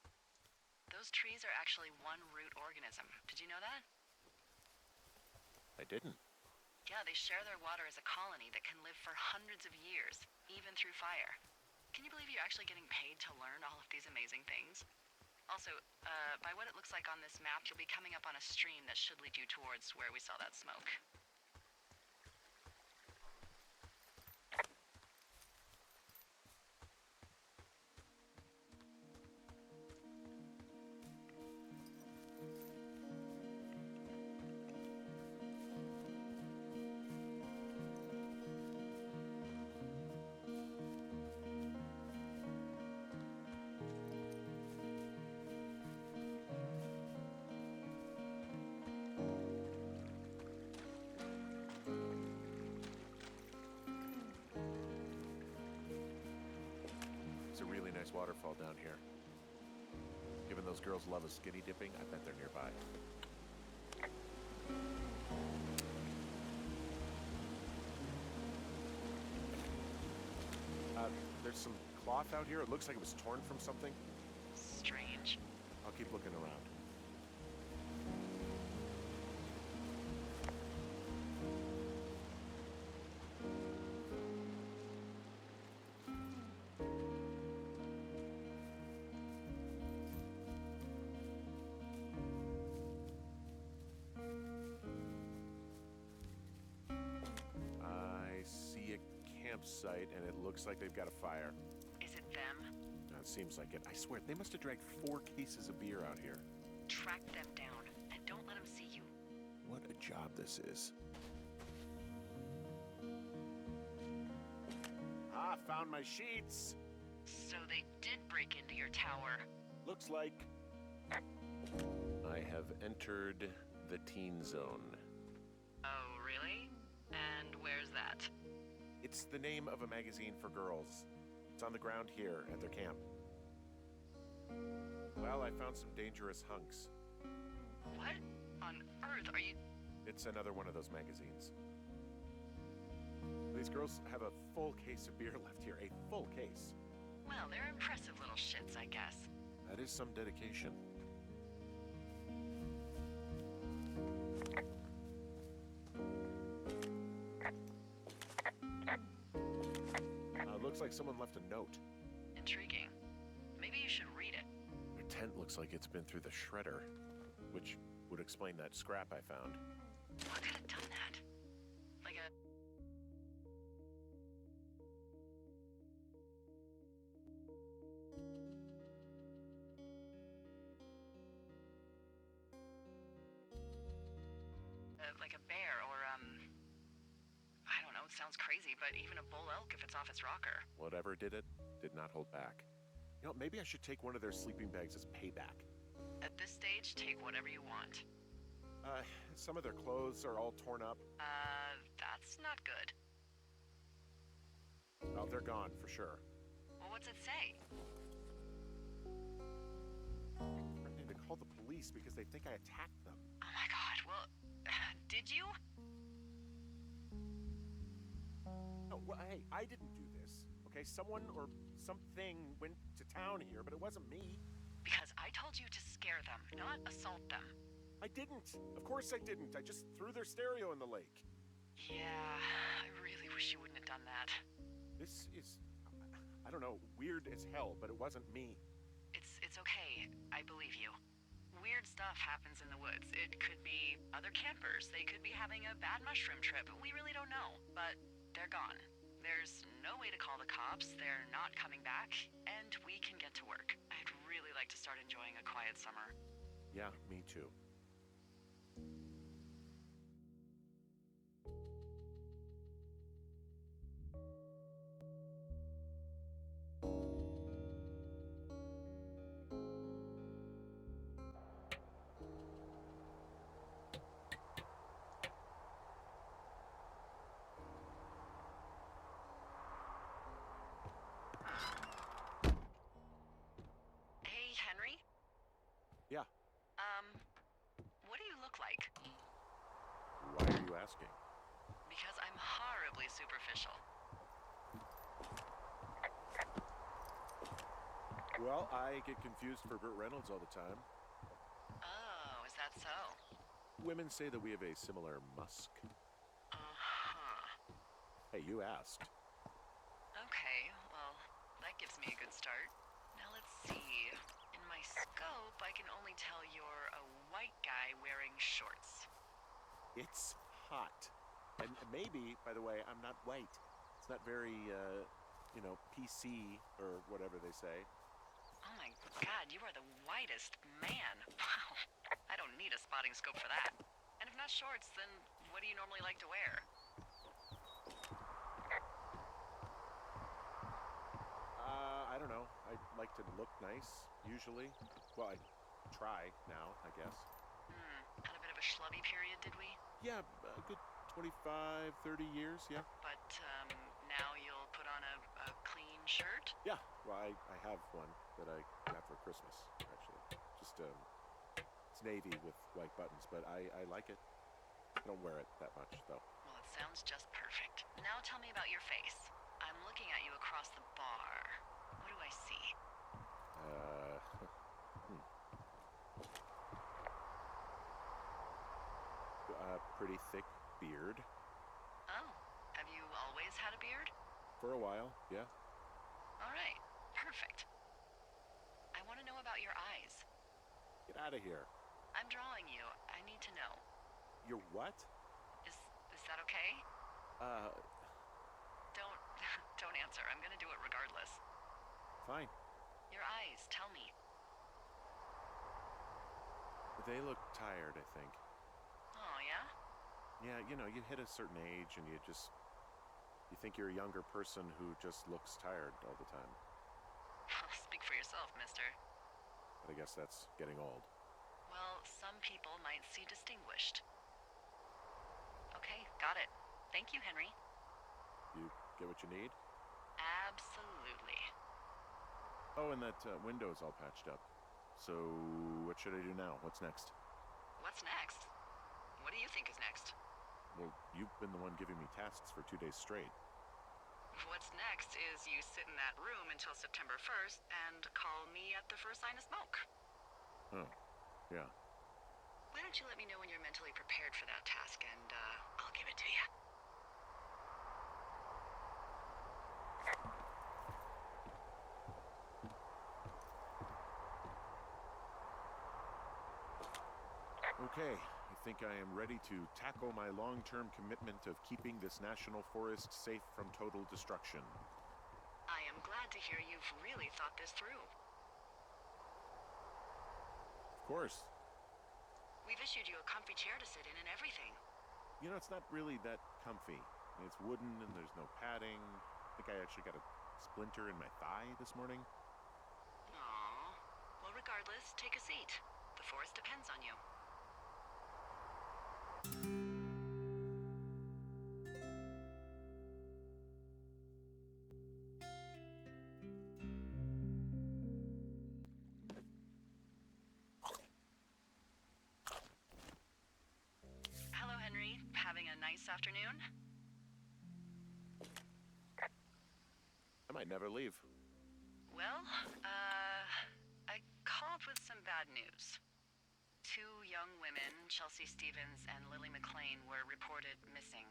Speaker 1: Those trees are actually one root organism. Did you know that?
Speaker 2: I didn't.
Speaker 1: Yeah, they share their water as a colony that can live for hundreds of years, even through fire. Can you believe you're actually getting paid to learn all of these amazing things? Also, by what it looks like on this map, you'll be coming up on a stream that should lead you towards where we saw that smoke.
Speaker 2: waterfall down here. Given those girls love a skinny dipping, I bet they're nearby. There's some cloth out here. It looks like it was torn from something.
Speaker 1: Strange.
Speaker 2: I'll keep looking around. I see a campsite, and it looks like they've got a fire.
Speaker 1: Is it them?
Speaker 2: It seems like it. I swear, they must have dragged 4 cases of beer out here.
Speaker 1: Track them down, and don't let them see you.
Speaker 2: What a job this is. Ah, found my sheets.
Speaker 1: So they did break into your tower.
Speaker 2: Looks like I have entered the teen zone.
Speaker 1: Oh, really? And where's that?
Speaker 2: It's the name of a magazine for girls. It's on the ground here at their camp. Well, I found some dangerous hunks.
Speaker 1: What on earth are you...
Speaker 2: It's another one of those magazines. These girls have a full case of beer left here. A full case.
Speaker 1: Well, they're impressive little shits, I guess.
Speaker 2: That is some dedication. Looks like someone left a note.
Speaker 1: Intriguing. Maybe you should read it.
Speaker 2: Their tent looks like it's been through the shredder, which would explain that scrap I found.
Speaker 1: What could have done that? Like a... like a bear or, I don't know, it sounds crazy, but even a bull elk if it's off its rocker.
Speaker 2: Whatever did it, did not hold back. You know, maybe I should take one of their sleeping bags as payback.
Speaker 1: At this stage, take whatever you want.
Speaker 2: Some of their clothes are all torn up.
Speaker 1: That's not good.
Speaker 2: Well, they're gone, for sure.
Speaker 1: Well, what's it say?
Speaker 2: Threatening to call the police because they think I attacked them.
Speaker 1: Oh my god, well, did you?
Speaker 2: No, well, hey, I didn't do this, okay? Someone or something went to town here, but it wasn't me.
Speaker 1: Because I told you to scare them, not assault them.
Speaker 2: I didn't. Of course I didn't. I just threw their stereo in the lake.
Speaker 1: Yeah, I really wish you wouldn't have done that.
Speaker 2: This is, I don't know, weird as hell, but it wasn't me.
Speaker 1: It's okay. I believe you. Weird stuff happens in the woods. It could be other campers. They could be having a bad mushroom trip. We really don't know. But they're gone. There's no way to call the cops. They're not coming back. And we can get to work. I'd really like to start enjoying a quiet summer.
Speaker 2: Yeah, me too.
Speaker 1: Hey, Henry?
Speaker 2: Yeah.
Speaker 1: What do you look like?
Speaker 2: Why are you asking?
Speaker 1: Because I'm horribly superficial.
Speaker 2: Well, I get confused for Burt Reynolds all the time.
Speaker 1: Oh, is that so?
Speaker 2: Women say that we have a similar musk.
Speaker 1: Uh-huh.
Speaker 2: Hey, you asked.
Speaker 1: Okay, well, that gives me a good start. Now let's see. In my scope, I can only tell you're a white guy wearing shorts.
Speaker 2: It's hot. And maybe, by the way, I'm not white. It's not very, PC or whatever they say.
Speaker 1: Oh my god, you are the whitest man. Wow. I don't need a spotting scope for that. And if not shorts, then what do you normally like to wear?
Speaker 2: I don't know. I like to look nice, usually. Well, I try now, I guess.
Speaker 1: Had a bit of a schlubby period, did we?
Speaker 2: Yeah, a good 25, 30 years, yeah.
Speaker 1: But, now you'll put on a clean shirt?
Speaker 2: Yeah, well, I have one that I got for Christmas, actually. Just, it's navy with white buttons, but I like it. I don't wear it that much, though.
Speaker 1: Well, it sounds just perfect. Now tell me about your face. I'm looking at you across the bar. What do I see?
Speaker 2: Pretty thick beard.
Speaker 1: Oh, have you always had a beard?
Speaker 2: For a while, yeah.
Speaker 1: All right, perfect. I want to know about your eyes.
Speaker 2: Get out of here.
Speaker 1: I'm drawing you. I need to know.
Speaker 2: You're what?
Speaker 1: Is that okay? Don't don't answer. I'm gonna do it regardless.
Speaker 2: Fine.
Speaker 1: Your eyes, tell me.
Speaker 2: They look tired, I think.
Speaker 1: Oh, yeah?
Speaker 2: Yeah, you know, you hit a certain age and you think you're a younger person who just looks tired all the time.
Speaker 1: Speak for yourself, mister.
Speaker 2: But I guess that's getting old.
Speaker 1: Well, some people might see distinguished. Okay, got it. Thank you, Henry.
Speaker 2: You get what you need?
Speaker 1: Absolutely.
Speaker 2: Oh, and that window's all patched up. So, what should I do now? What's next?
Speaker 1: What's next? What do you think is next?
Speaker 2: Well, you've been the one giving me tasks for 2 days straight.
Speaker 1: What's next is you sit in that room until September 1st and call me at the first sign of smoke.
Speaker 2: Oh, yeah.
Speaker 1: Why don't you let me know when you're mentally prepared for that task and I'll give it to you.
Speaker 2: Okay, I think I am ready to tackle my long-term commitment of keeping this national forest safe from total destruction.
Speaker 1: I am glad to hear you've really thought this through.
Speaker 2: Of course.
Speaker 1: We've issued you a comfy chair to sit in and everything.
Speaker 2: You know, it's not really that comfy. It's wooden and there's no padding. I think I actually got a splinter in my thigh this morning.
Speaker 1: Aww. Well, regardless, take a seat. The forest depends on you. Hello, Henry. Having a nice afternoon?
Speaker 2: I might never leave.
Speaker 1: Well, I called with some bad news. 2 young women, Chelsea Stevens and Lily McLean, were reported missing.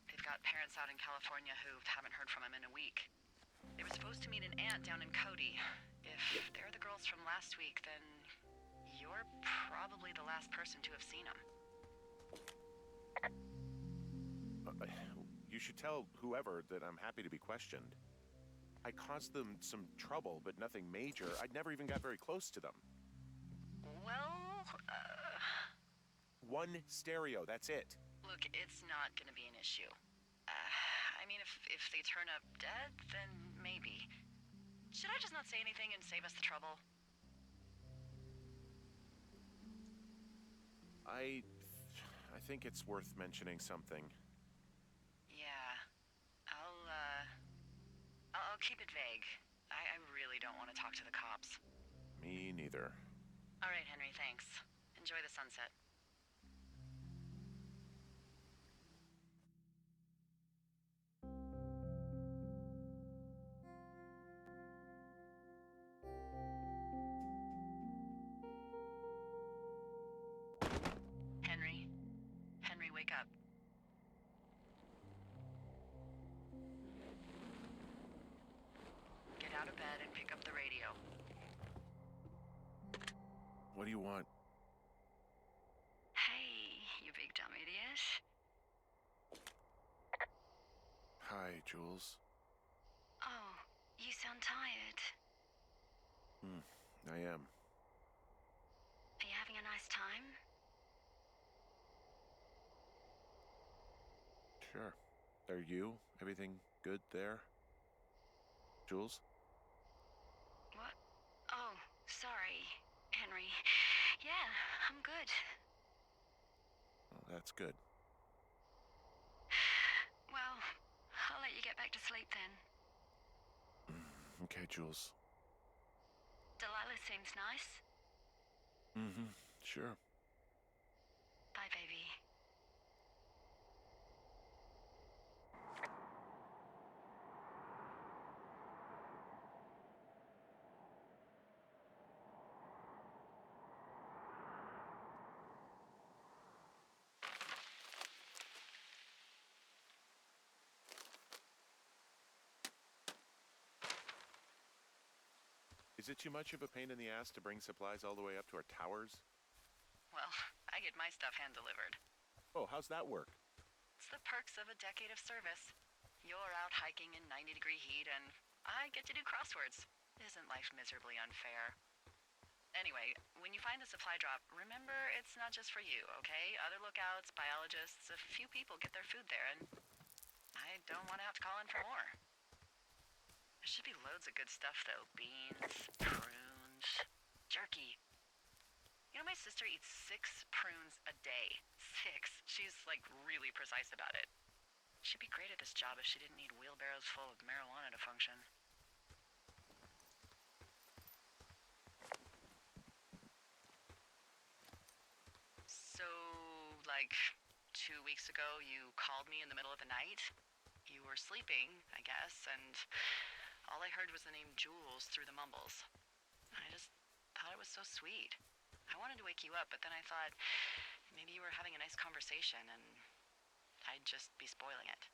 Speaker 1: They've got parents out in California who haven't heard from them in a week. They were supposed to meet an aunt down in Cody. If they're the girls from last week, then you're probably the last person to have seen them.
Speaker 2: You should tell whoever that I'm happy to be questioned. I caused them some trouble, but nothing major. I never even got very close to them.
Speaker 1: Well,
Speaker 2: One stereo, that's it.
Speaker 1: look, it's not gonna be an issue. I mean, if they turn up dead, then maybe. Should I just not say anything and save us the trouble?
Speaker 2: I think it's worth mentioning something.
Speaker 1: Yeah. I'll keep it vague. I really don't want to talk to the cops.
Speaker 2: Me neither.
Speaker 1: All right, Henry, thanks. Enjoy the sunset. Henry? Henry, wake up. Get out of bed and pick up the radio.
Speaker 2: What do you want?
Speaker 1: Hey, you big dumb idiot.
Speaker 2: Hi, Jules.
Speaker 3: Oh, you sound tired.
Speaker 2: I am.
Speaker 3: Are you having a nice time?
Speaker 2: Sure. Are you? Everything good there? Jules?
Speaker 3: What? Oh, sorry, Henry. Yeah, I'm good.
Speaker 2: Oh, that's good.
Speaker 3: Well, I'll let you get back to sleep then.
Speaker 2: Okay, Jules.
Speaker 1: Delilah seems nice.
Speaker 2: Mm-hmm. Sure.
Speaker 1: Bye, baby.
Speaker 2: Is it too much of a pain in the ass to bring supplies all the way up to our towers?
Speaker 1: Well, I get my stuff hand-delivered.
Speaker 2: Oh, how's that work?
Speaker 1: It's the perks of a decade of service. You're out hiking in 90-degree heat, and I get to do crosswords. Isn't life miserably unfair? Anyway, when you find the supply drop, remember it's not just for you, okay? Other lookouts, biologists, a few people get their food there, and I don't want to have to call in for more. There should be loads of good stuff, though. Beans, prunes, jerky. You know, my sister eats 6 prunes a day. 6. She's, like, really precise about it. She'd be great at this job if she didn't need wheelbarrows full of marijuana to function. So, like, 2 weeks ago, you called me in the middle of the night? You were sleeping, I guess, and all I heard was the name Jules through the mumbles. I just thought it was so sweet. I wanted to wake you up, but then I thought maybe you were having a nice conversation and I'd just be spoiling it.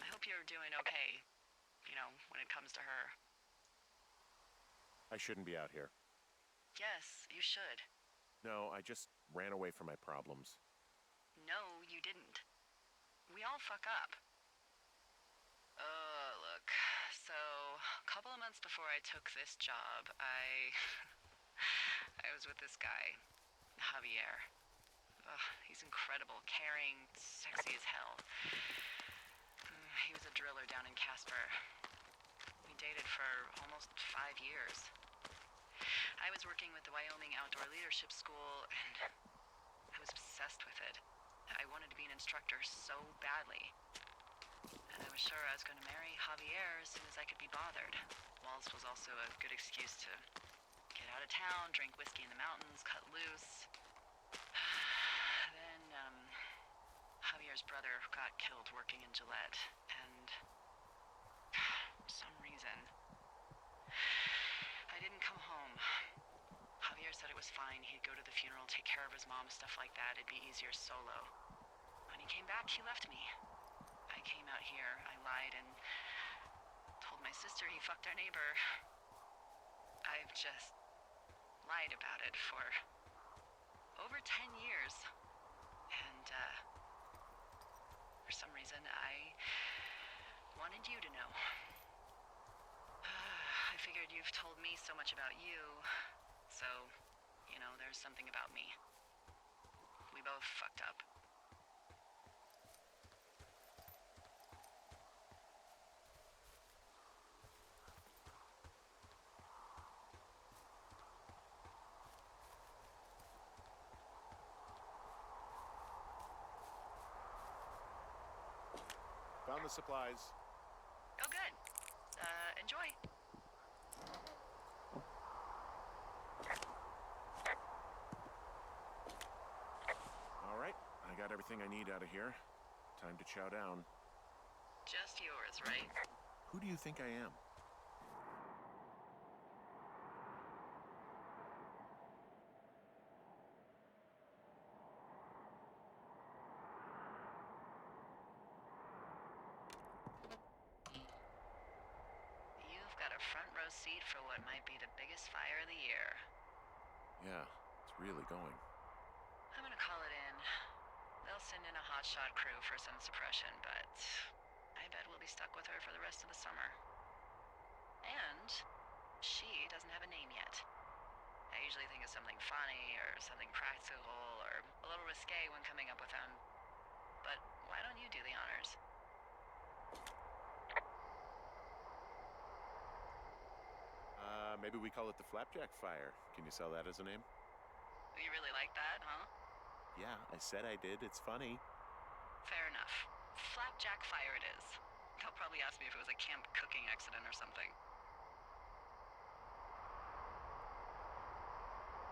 Speaker 1: I hope you're doing okay, you know, when it comes to her.
Speaker 2: I shouldn't be out here.
Speaker 1: Yes, you should.
Speaker 2: No, I just ran away from my problems.
Speaker 1: No, you didn't. We all fuck up. Look, so a couple of months before I took this job, I was with this guy, Javier. He's incredible, caring, sexy as hell. He was a driller down in Casper. We dated for almost 5 years. I was working with the Wyoming Outdoor Leadership School, and I was obsessed with it. I wanted to be an instructor so badly. And I was sure I was going to marry Javier as soon as I could be bothered. Walls was also a good excuse to get out of town, drink whiskey in the mountains, cut loose. Then, Javier's brother got killed working in Gillette, and for some reason, I didn't come home. Javier said it was fine. He'd go to the funeral, take care of his mom, stuff like that. It'd be easier solo. When he came back, he left me. I came out here, I lied, and told my sister he fucked our neighbor. I've just lied about it for over 10 years. And, for some reason, I wanted you to know. I figured you've told me so much about you, so, you know, there's something about me. We both fucked up.
Speaker 2: Found the supplies.
Speaker 1: Oh, good. Enjoy.
Speaker 2: All right, I got everything I need out of here. Time to chow down.
Speaker 1: Just yours, right?
Speaker 2: Who do you think I am?
Speaker 1: You've got a front row seat for what might be the biggest fire of the year.
Speaker 2: Yeah, it's really going.
Speaker 1: I'm gonna call it in. They'll send in a hotshot crew for some suppression, but I bet we'll be stuck with her for the rest of the summer. And she doesn't have a name yet. I usually think of something funny or something practical or a little risque when coming up with them. But why don't you do the honors?
Speaker 2: Maybe we call it the Flapjack Fire. Can you sell that as a name?
Speaker 1: You really like that, huh?
Speaker 2: Yeah, I said I did. It's funny.
Speaker 1: Fair enough. Flapjack Fire it is. They'll probably ask me if it was a camp cooking accident or something.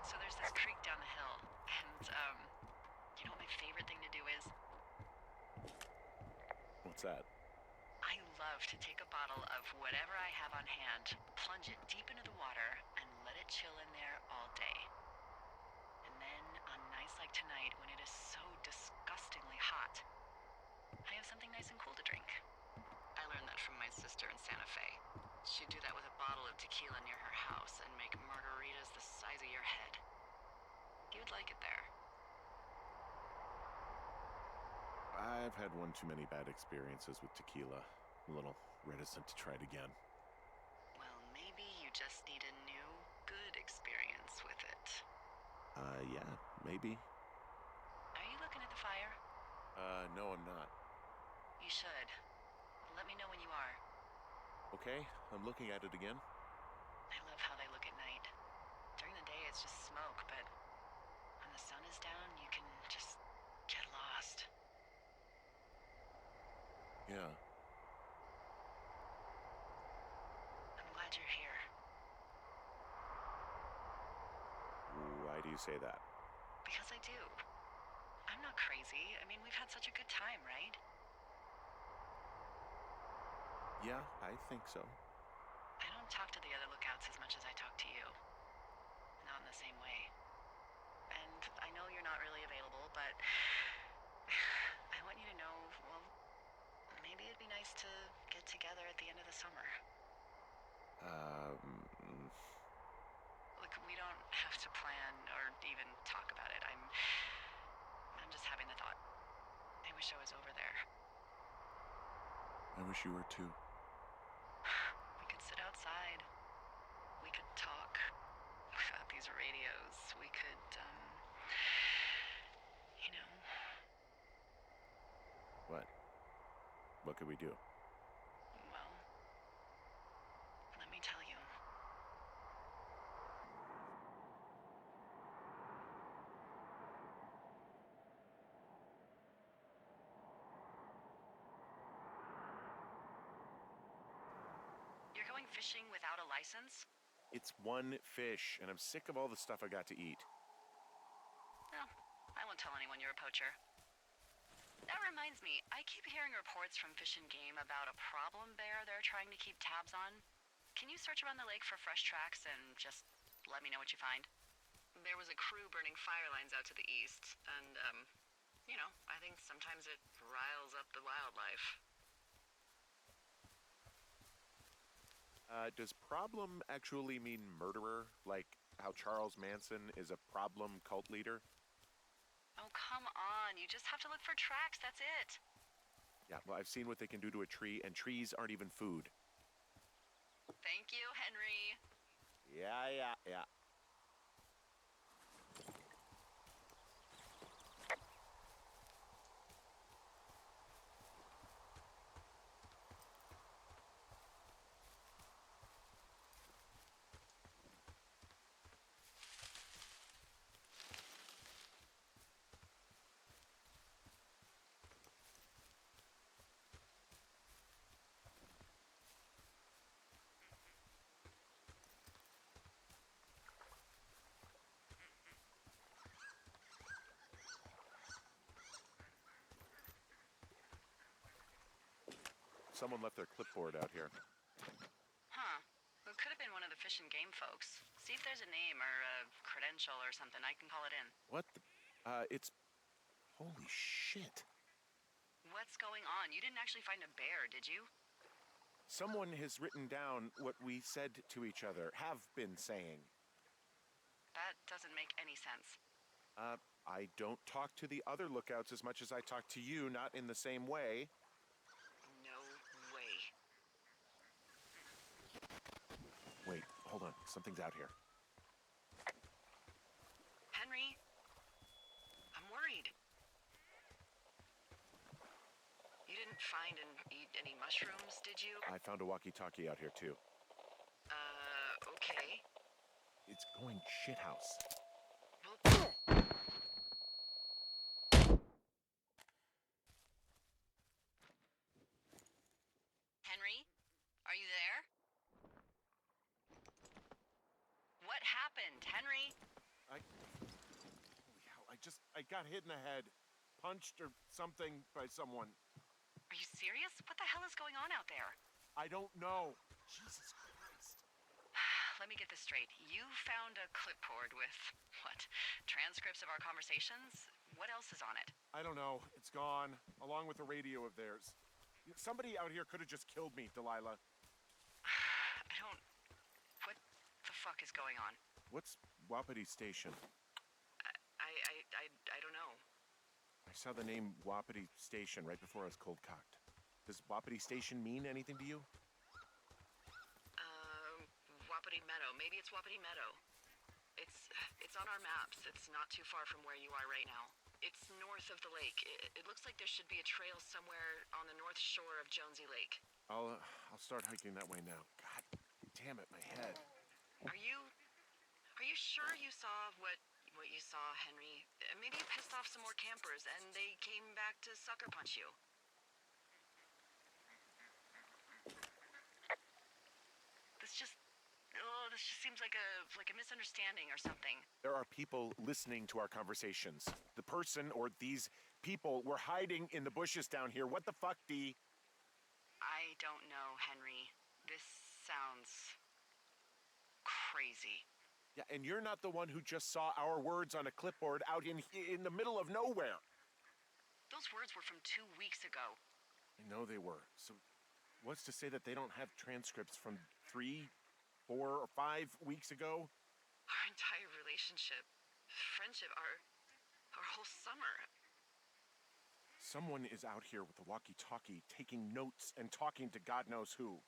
Speaker 1: So there's this creek down the hill, and, you know what my favorite thing to do is?
Speaker 2: What's that?
Speaker 1: I love to take a bottle of whatever I have on hand, plunge it deep into the water, and let it chill in there all day. And then, on nights like tonight, when it is so disgustingly hot, I have something nice and cool to drink. I learned that from my sister in Santa Fe. She'd do that with a bottle of tequila near her house and make margaritas the size of your head. You'd like it there.
Speaker 2: I've had one too many bad experiences with tequila. I'm a little reticent to try it again.
Speaker 1: Well, maybe you just need a new, good experience with it.
Speaker 2: Yeah, maybe.
Speaker 1: Are you looking at the fire?
Speaker 2: No, I'm not.
Speaker 1: You should. Let me know when you are.
Speaker 2: Okay, I'm looking at it again.
Speaker 1: I love how they look at night. During the day, it's just smoke, but when the sun is down, you can just get lost.
Speaker 2: Yeah.
Speaker 1: I'm glad you're here.
Speaker 2: Why do you say that?
Speaker 1: Because I do. I'm not crazy. I mean, we've had such a good time, right?
Speaker 2: Yeah, I think so.
Speaker 1: I don't talk to the other lookouts as much as I talk to you. Not in the same way. And I know you're not really available, but I want you to know, well, maybe it'd be nice to get together at the end of the summer. Look, we don't have to plan or even talk about it. I'm just having the thought. I wish I was over there.
Speaker 2: I wish you were too.
Speaker 1: We could sit outside. We could talk about these radios. We could, you know.
Speaker 2: What? What could we do?
Speaker 1: Well, let me tell you. You're going fishing without a license?
Speaker 2: It's one fish, and I'm sick of all the stuff I got to eat.
Speaker 1: No, I won't tell anyone you're a poacher. That reminds me, I keep hearing reports from Fish and Game about a problem bear they're trying to keep tabs on. Can you search around the lake for fresh tracks and just let me know what you find? There was a crew burning fire lines out to the east, and, you know, I think sometimes it riles up the wildlife.
Speaker 2: Does problem actually mean murderer? Like how Charles Manson is a problem cult leader?
Speaker 1: Oh, come on. You just have to look for tracks, that's it.
Speaker 2: Yeah, well, I've seen what they can do to a tree, and trees aren't even food.
Speaker 1: Thank you, Henry.
Speaker 2: Yeah. Someone left their clipboard out here.
Speaker 1: Huh. It could have been one of the Fish and Game folks. See if there's a name or a credential or something. I can call it in.
Speaker 2: What the? It's... Holy shit.
Speaker 1: What's going on? You didn't actually find a bear, did you?
Speaker 2: Someone has written down what we said to each other, have been saying.
Speaker 1: That doesn't make any sense.
Speaker 2: I don't talk to the other lookouts as much as I talk to you, not in the same way.
Speaker 1: No way.
Speaker 2: Wait, hold on. Something's out here.
Speaker 1: Henry, I'm worried. You didn't find and eat any mushrooms, did you?
Speaker 2: I found a walkie-talkie out here, too.
Speaker 1: Okay.
Speaker 2: It's going shithouse.
Speaker 1: Well, Henry, are you there? What happened, Henry?
Speaker 2: Holy hell, I got hit in the head. Punched or something by someone.
Speaker 1: Are you serious? What the hell is going on out there?
Speaker 2: I don't know. Jesus Christ.
Speaker 1: Let me get this straight. You found a clipboard with, what, transcripts of our conversations? What else is on it?
Speaker 2: I don't know. It's gone, along with a radio of theirs. Somebody out here could have just killed me, Delilah.
Speaker 1: What the fuck is going on?
Speaker 2: What's Wapiti Station?
Speaker 1: I don't know.
Speaker 2: I saw the name Wapiti Station right before I was cold-cocked. Does Wapiti Station mean anything to you?
Speaker 1: Wapiti Meadow. Maybe it's Wapiti Meadow. It's on our maps. It's not too far from where you are right now. It's north of the lake. It looks like there should be a trail somewhere on the north shore of Jonesy Lake.
Speaker 2: I'll start hiking that way now. God damn it, my head.
Speaker 1: Are you sure you saw what you saw, Henry? Maybe you pissed off some more campers and they came back to sucker punch you. This just seems like a misunderstanding or something.
Speaker 2: There are people listening to our conversations. The person or these people were hiding in the bushes down here. What the fuck, Dee?
Speaker 1: I don't know, Henry. This sounds crazy.
Speaker 2: Yeah, and you're not the one who just saw our words on a clipboard out in the middle of nowhere.
Speaker 1: Those words were from 2 weeks ago.
Speaker 2: I know they were. So what's to say that they don't have transcripts from 3, 4, or 5 weeks ago?
Speaker 1: Our entire relationship, friendship, our whole summer.
Speaker 2: Someone is out here with a walkie-talkie taking notes and talking to God knows who.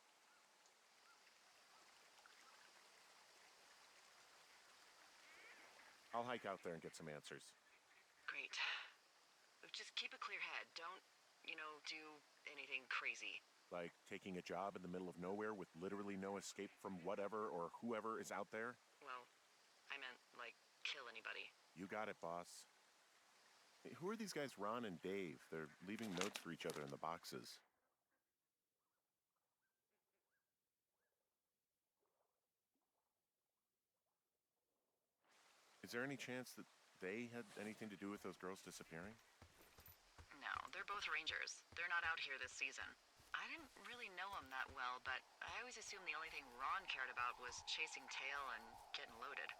Speaker 2: I'll hike out there and get some answers.
Speaker 1: Great. Just keep a clear head. Don't, do anything crazy.
Speaker 2: Like taking a job in the middle of nowhere with literally no escape from whatever or whoever is out there?
Speaker 1: Well, I meant, kill anybody.
Speaker 2: You got it, boss. Hey, who are these guys, Ron and Dave? They're leaving notes for each other in the boxes. Is there any chance that they had anything to do with those girls disappearing?
Speaker 1: No, they're both rangers. They're not out here this season. I didn't really know them that well, but I always assumed the only thing Ron cared about was chasing tail and getting loaded.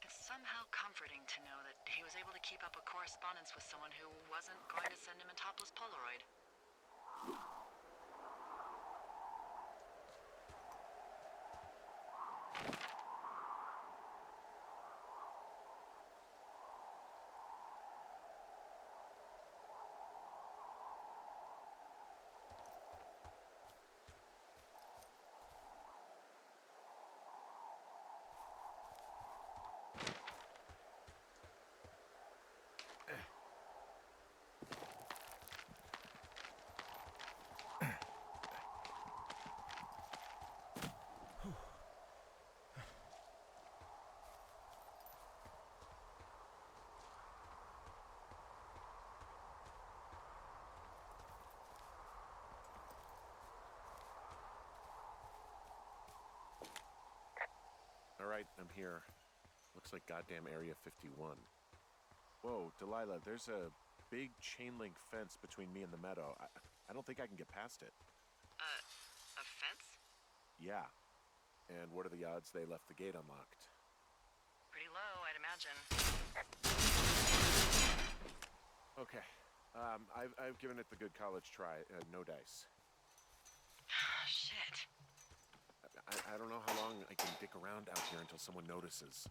Speaker 1: It's somehow comforting to know that he was able to keep up a correspondence with someone who wasn't going to send him a topless Polaroid.
Speaker 2: All right, I'm here. Looks like goddamn Area 51. Whoa, Delilah, there's a big chain link fence between me and the meadow. I don't think I can get past it.
Speaker 1: A fence?
Speaker 2: Yeah. And what are the odds they left the gate unlocked?
Speaker 1: Pretty low, I'd imagine.
Speaker 2: Okay. I've given it the good college try. No dice.
Speaker 1: Shit.
Speaker 2: I don't know how long I can dick around out here until someone notices.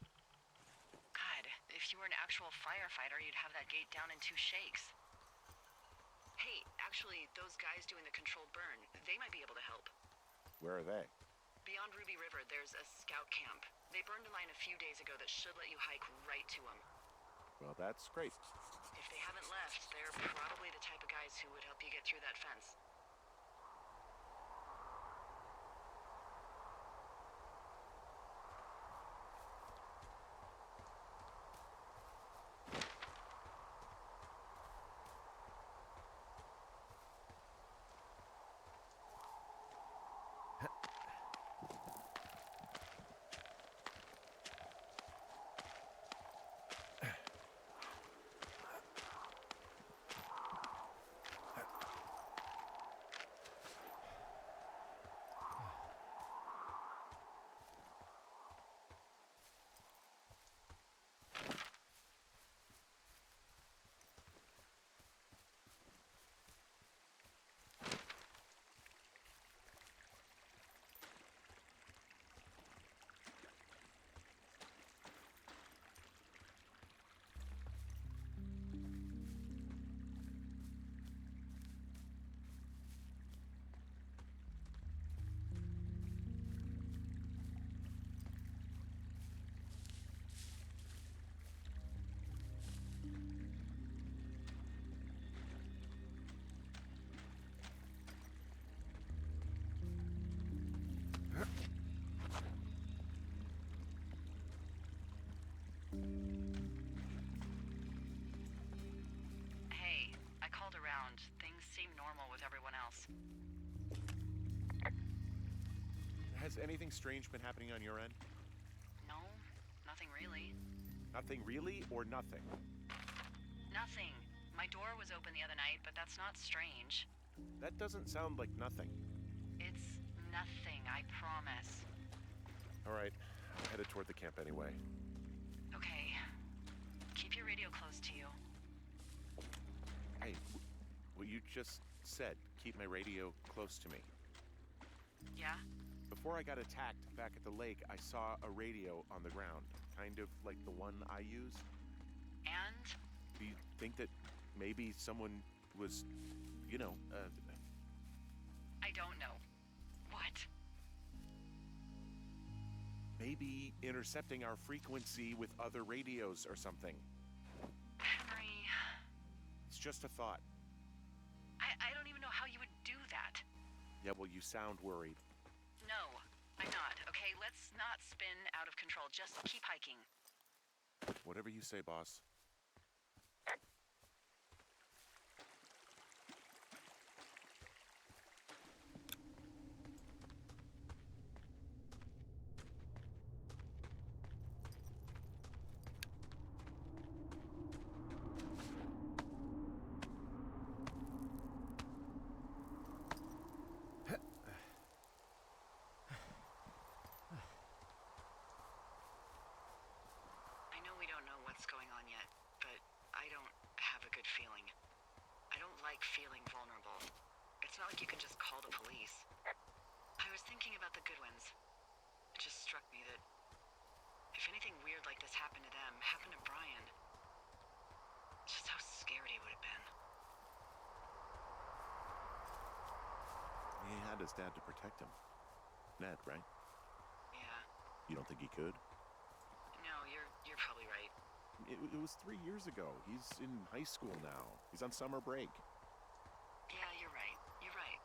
Speaker 1: God, if you were an actual firefighter, you'd have that gate down in 2 shakes. Hey, actually, those guys doing the controlled burn, they might be able to help.
Speaker 2: Where are they?
Speaker 1: Beyond Ruby River, there's a scout camp. They burned a line a few days ago that should let you hike right to them.
Speaker 2: Well, that's great.
Speaker 1: If they haven't left, they're probably the type of guys who would help you get through that fence.
Speaker 2: Has anything strange been happening on your end?
Speaker 1: No, nothing really.
Speaker 2: Nothing really, or nothing?
Speaker 1: Nothing. My door was open the other night, but that's not strange.
Speaker 2: That doesn't sound like nothing.
Speaker 1: It's nothing, I promise.
Speaker 2: All right, I'm headed toward the camp anyway.
Speaker 1: Okay. Keep your radio close to you.
Speaker 2: Hey, what you just said, keep my radio close to me.
Speaker 1: Yeah?
Speaker 2: Before I got attacked back at the lake, I saw a radio on the ground, kind of like the one I use.
Speaker 1: And?
Speaker 2: Do you think that maybe someone was,
Speaker 1: I don't know. What?
Speaker 2: maybe intercepting our frequency with other radios or something?
Speaker 1: Henry...
Speaker 2: It's just a thought.
Speaker 1: I don't even know how you would do that.
Speaker 2: Yeah, well, you sound worried.
Speaker 1: No, I'm not. Okay, let's not spin out of control. Just keep hiking.
Speaker 2: Whatever you say, boss.
Speaker 1: I know we don't know what's going on yet, but I don't have a good feeling. I don't like feeling vulnerable. It's not like you can just call the police. I was thinking about the Goodwins. It just struck me that if anything weird like this happened to them, happened to Brian, just how scared he would have been.
Speaker 2: He had his dad to protect him. Ned, right?
Speaker 1: Yeah.
Speaker 2: You don't think he could?
Speaker 1: No, you're probably right.
Speaker 2: It was 3 years ago. He's in high school now. He's on summer break.
Speaker 1: Yeah, you're right. You're right.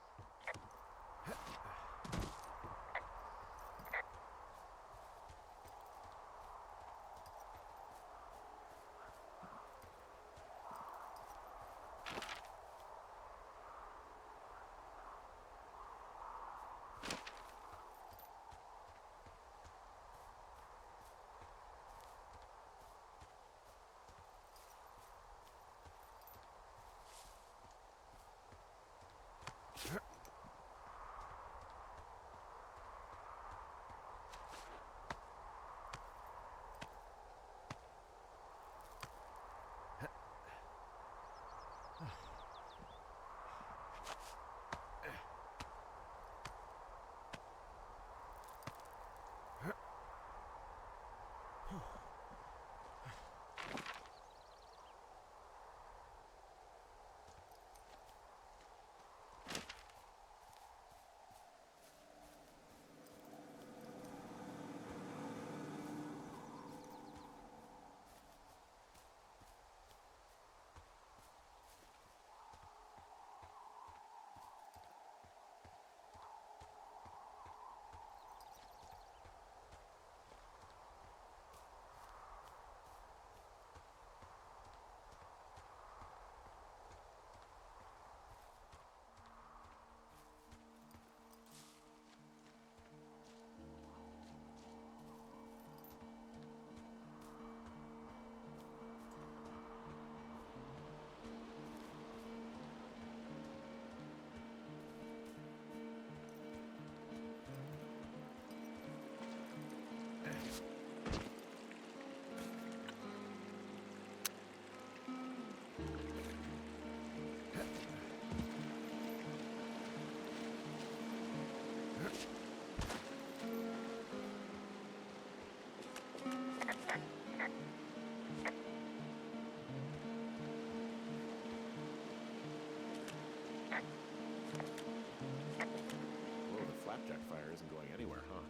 Speaker 2: Whoa, the flapjack fire isn't going anywhere, huh?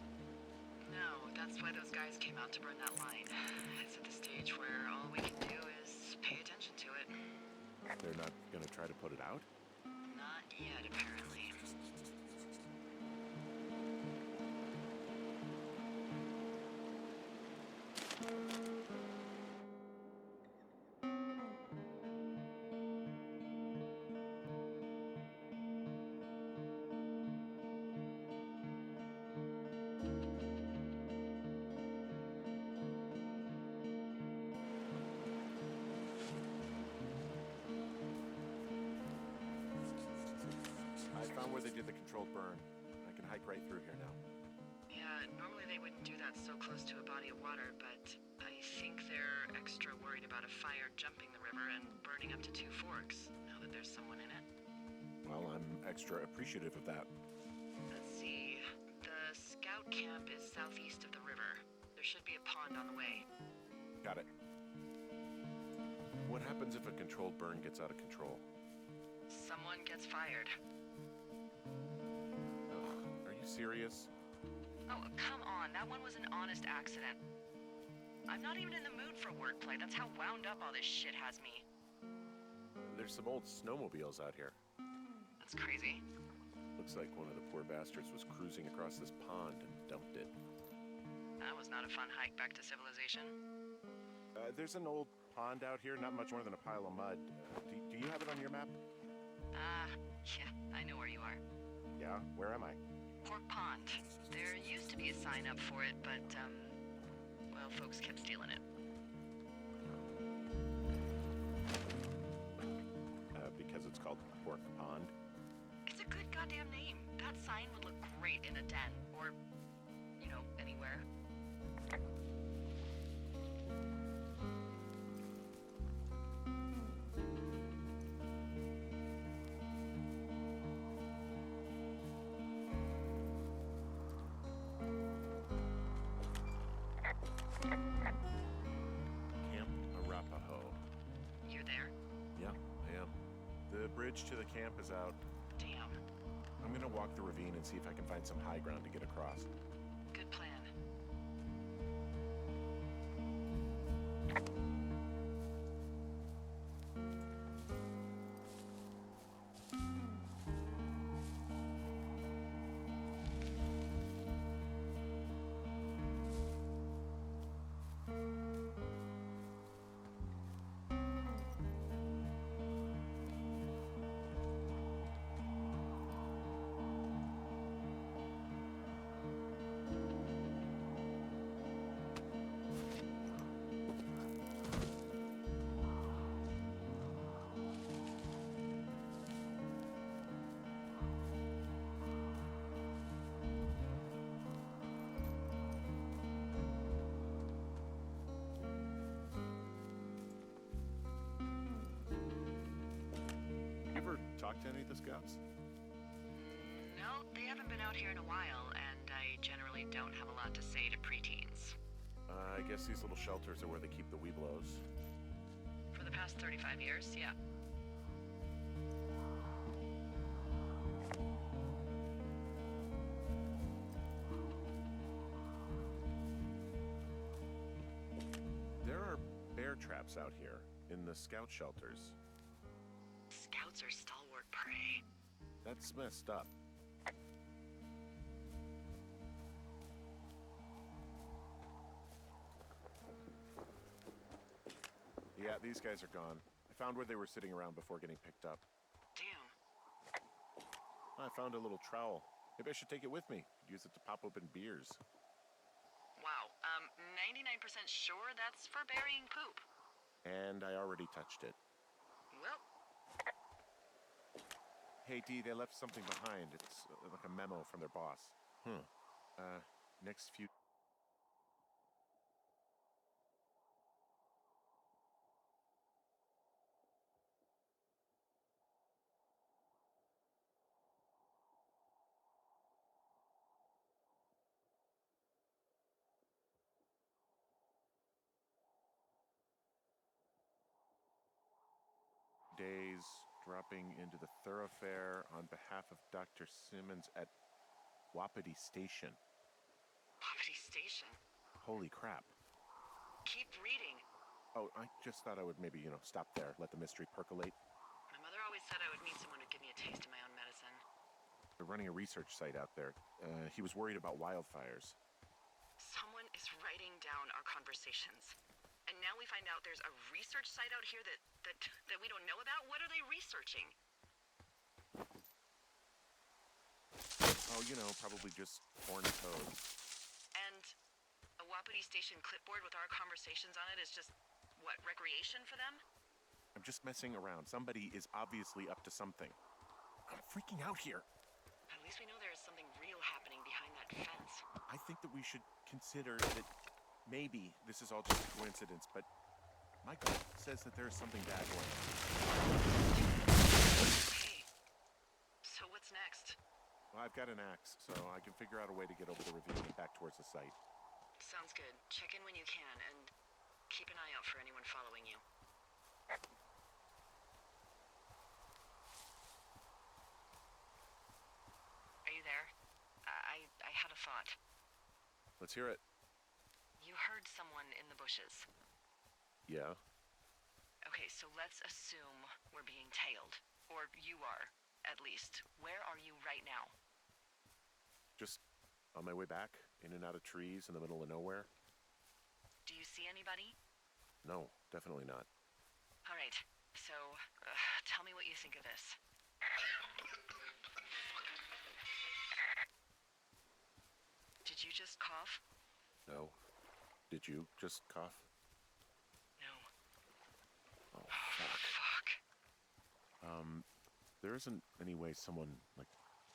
Speaker 1: No, that's why those guys came out to burn that line. It's at the stage where all we can do is pay attention to it.
Speaker 2: They're not gonna try to put it out?
Speaker 1: Not yet, apparently.
Speaker 2: where they did the controlled burn. I can hike right through here now.
Speaker 1: Yeah, normally they wouldn't do that so close to a body of water, but I think they're extra worried about a fire jumping the river and burning up to Two Forks, now that there's someone in it.
Speaker 2: Well, I'm extra appreciative of that.
Speaker 1: Let's see. The scout camp is southeast of the river. There should be a pond on the way.
Speaker 2: Got it. What happens if a controlled burn gets out of control?
Speaker 1: Someone gets fired.
Speaker 2: Ugh, are you serious?
Speaker 1: Oh, come on. That one was an honest accident. I'm not even in the mood for wordplay. That's how wound up all this shit has me.
Speaker 2: There's some old snowmobiles out here.
Speaker 1: That's crazy.
Speaker 2: Looks like one of the poor bastards was cruising across this pond and dumped it.
Speaker 1: That was not a fun hike back to civilization.
Speaker 2: There's an old pond out here, not much more than a pile of mud. Do you have it on your map?
Speaker 1: Yeah, I know where you are.
Speaker 2: Yeah, where am I?
Speaker 1: Pork Pond. There used to be a sign up for it, but, well, folks kept stealing it.
Speaker 2: Because it's called Pork Pond?
Speaker 1: It's a good goddamn name. That sign would look great in a den, or, you know, anywhere.
Speaker 2: Camp Arapaho.
Speaker 1: You're there?
Speaker 2: Yeah, I am. The bridge to the camp is out.
Speaker 1: Damn.
Speaker 2: I'm gonna walk the ravine and see if I can find some high ground to get across.
Speaker 1: Good plan.
Speaker 2: Talk to any of the scouts?
Speaker 1: No, they haven't been out here in a while, and I generally don't have a lot to say to preteens.
Speaker 2: I guess these little shelters are where they keep the weeblos.
Speaker 1: For the past 35 years, yeah.
Speaker 2: There are bear traps out here in the scout shelters.
Speaker 1: Scouts are stalwart prey.
Speaker 2: That's messed up. Yeah, these guys are gone. I found where they were sitting around before getting picked up.
Speaker 1: Damn.
Speaker 2: I found a little trowel. Maybe I should take it with me. Use it to pop open beers.
Speaker 1: Wow, 99% sure that's for burying poop.
Speaker 2: And I already touched it.
Speaker 1: Well,
Speaker 2: Hey, Dee, they left something behind. It's like a memo from their boss. Next few... days dropping into the thoroughfare on behalf of Dr. Simmons at Wapiti Station.
Speaker 1: Wapiti Station.
Speaker 2: Holy crap.
Speaker 1: Keep reading.
Speaker 2: Oh, I just thought I would maybe, stop there, let the mystery percolate.
Speaker 1: My mother always said I would meet someone who'd give me a taste of my own medicine.
Speaker 2: They're running a research site out there. He was worried about wildfires.
Speaker 1: Someone is writing down our conversations. And now we find out there's a research site out here that we don't know about? What are they researching?
Speaker 2: Oh, probably just foreign code.
Speaker 1: And a Wapiti Station clipboard with our conversations on it is just, what, recreation for them?
Speaker 2: I'm just messing around. Somebody is obviously up to something. I'm freaking out here.
Speaker 1: least we know there is something real happening behind that fence.
Speaker 2: I think that we should consider that maybe this is all just a coincidence, but my gut says that there is something bad going on.
Speaker 1: Hey, so what's next?
Speaker 2: Well, I've got an axe, so I can figure out a way to get over the ravine and back towards the site.
Speaker 1: Sounds good. Check in when you can, and keep an eye out for anyone following you. Are you there? I had a thought.
Speaker 2: Let's hear it.
Speaker 1: You heard someone in the bushes.
Speaker 2: Yeah?
Speaker 1: Okay, so let's assume we're being tailed. Or you are, at least. Where are you right now?
Speaker 2: Just on my way back, in and out of trees in the middle of nowhere?
Speaker 1: Do you see anybody?
Speaker 2: No, definitely not.
Speaker 1: All right, so tell me what you think of this. Did you just cough?
Speaker 2: No. Did you just cough?
Speaker 1: No.
Speaker 2: Oh, fuck.
Speaker 1: Fuck.
Speaker 2: There isn't any way someone, like,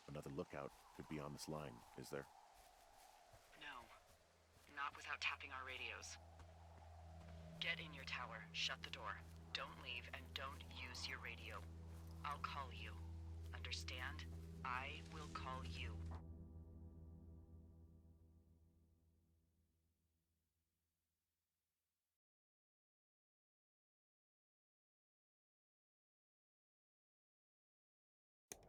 Speaker 2: another lookout could be on this line, is there?
Speaker 1: No. Not without tapping our radios. Get in your tower, shut the door. Don't leave, and don't use your radio. I'll call you. Understand? I will call you.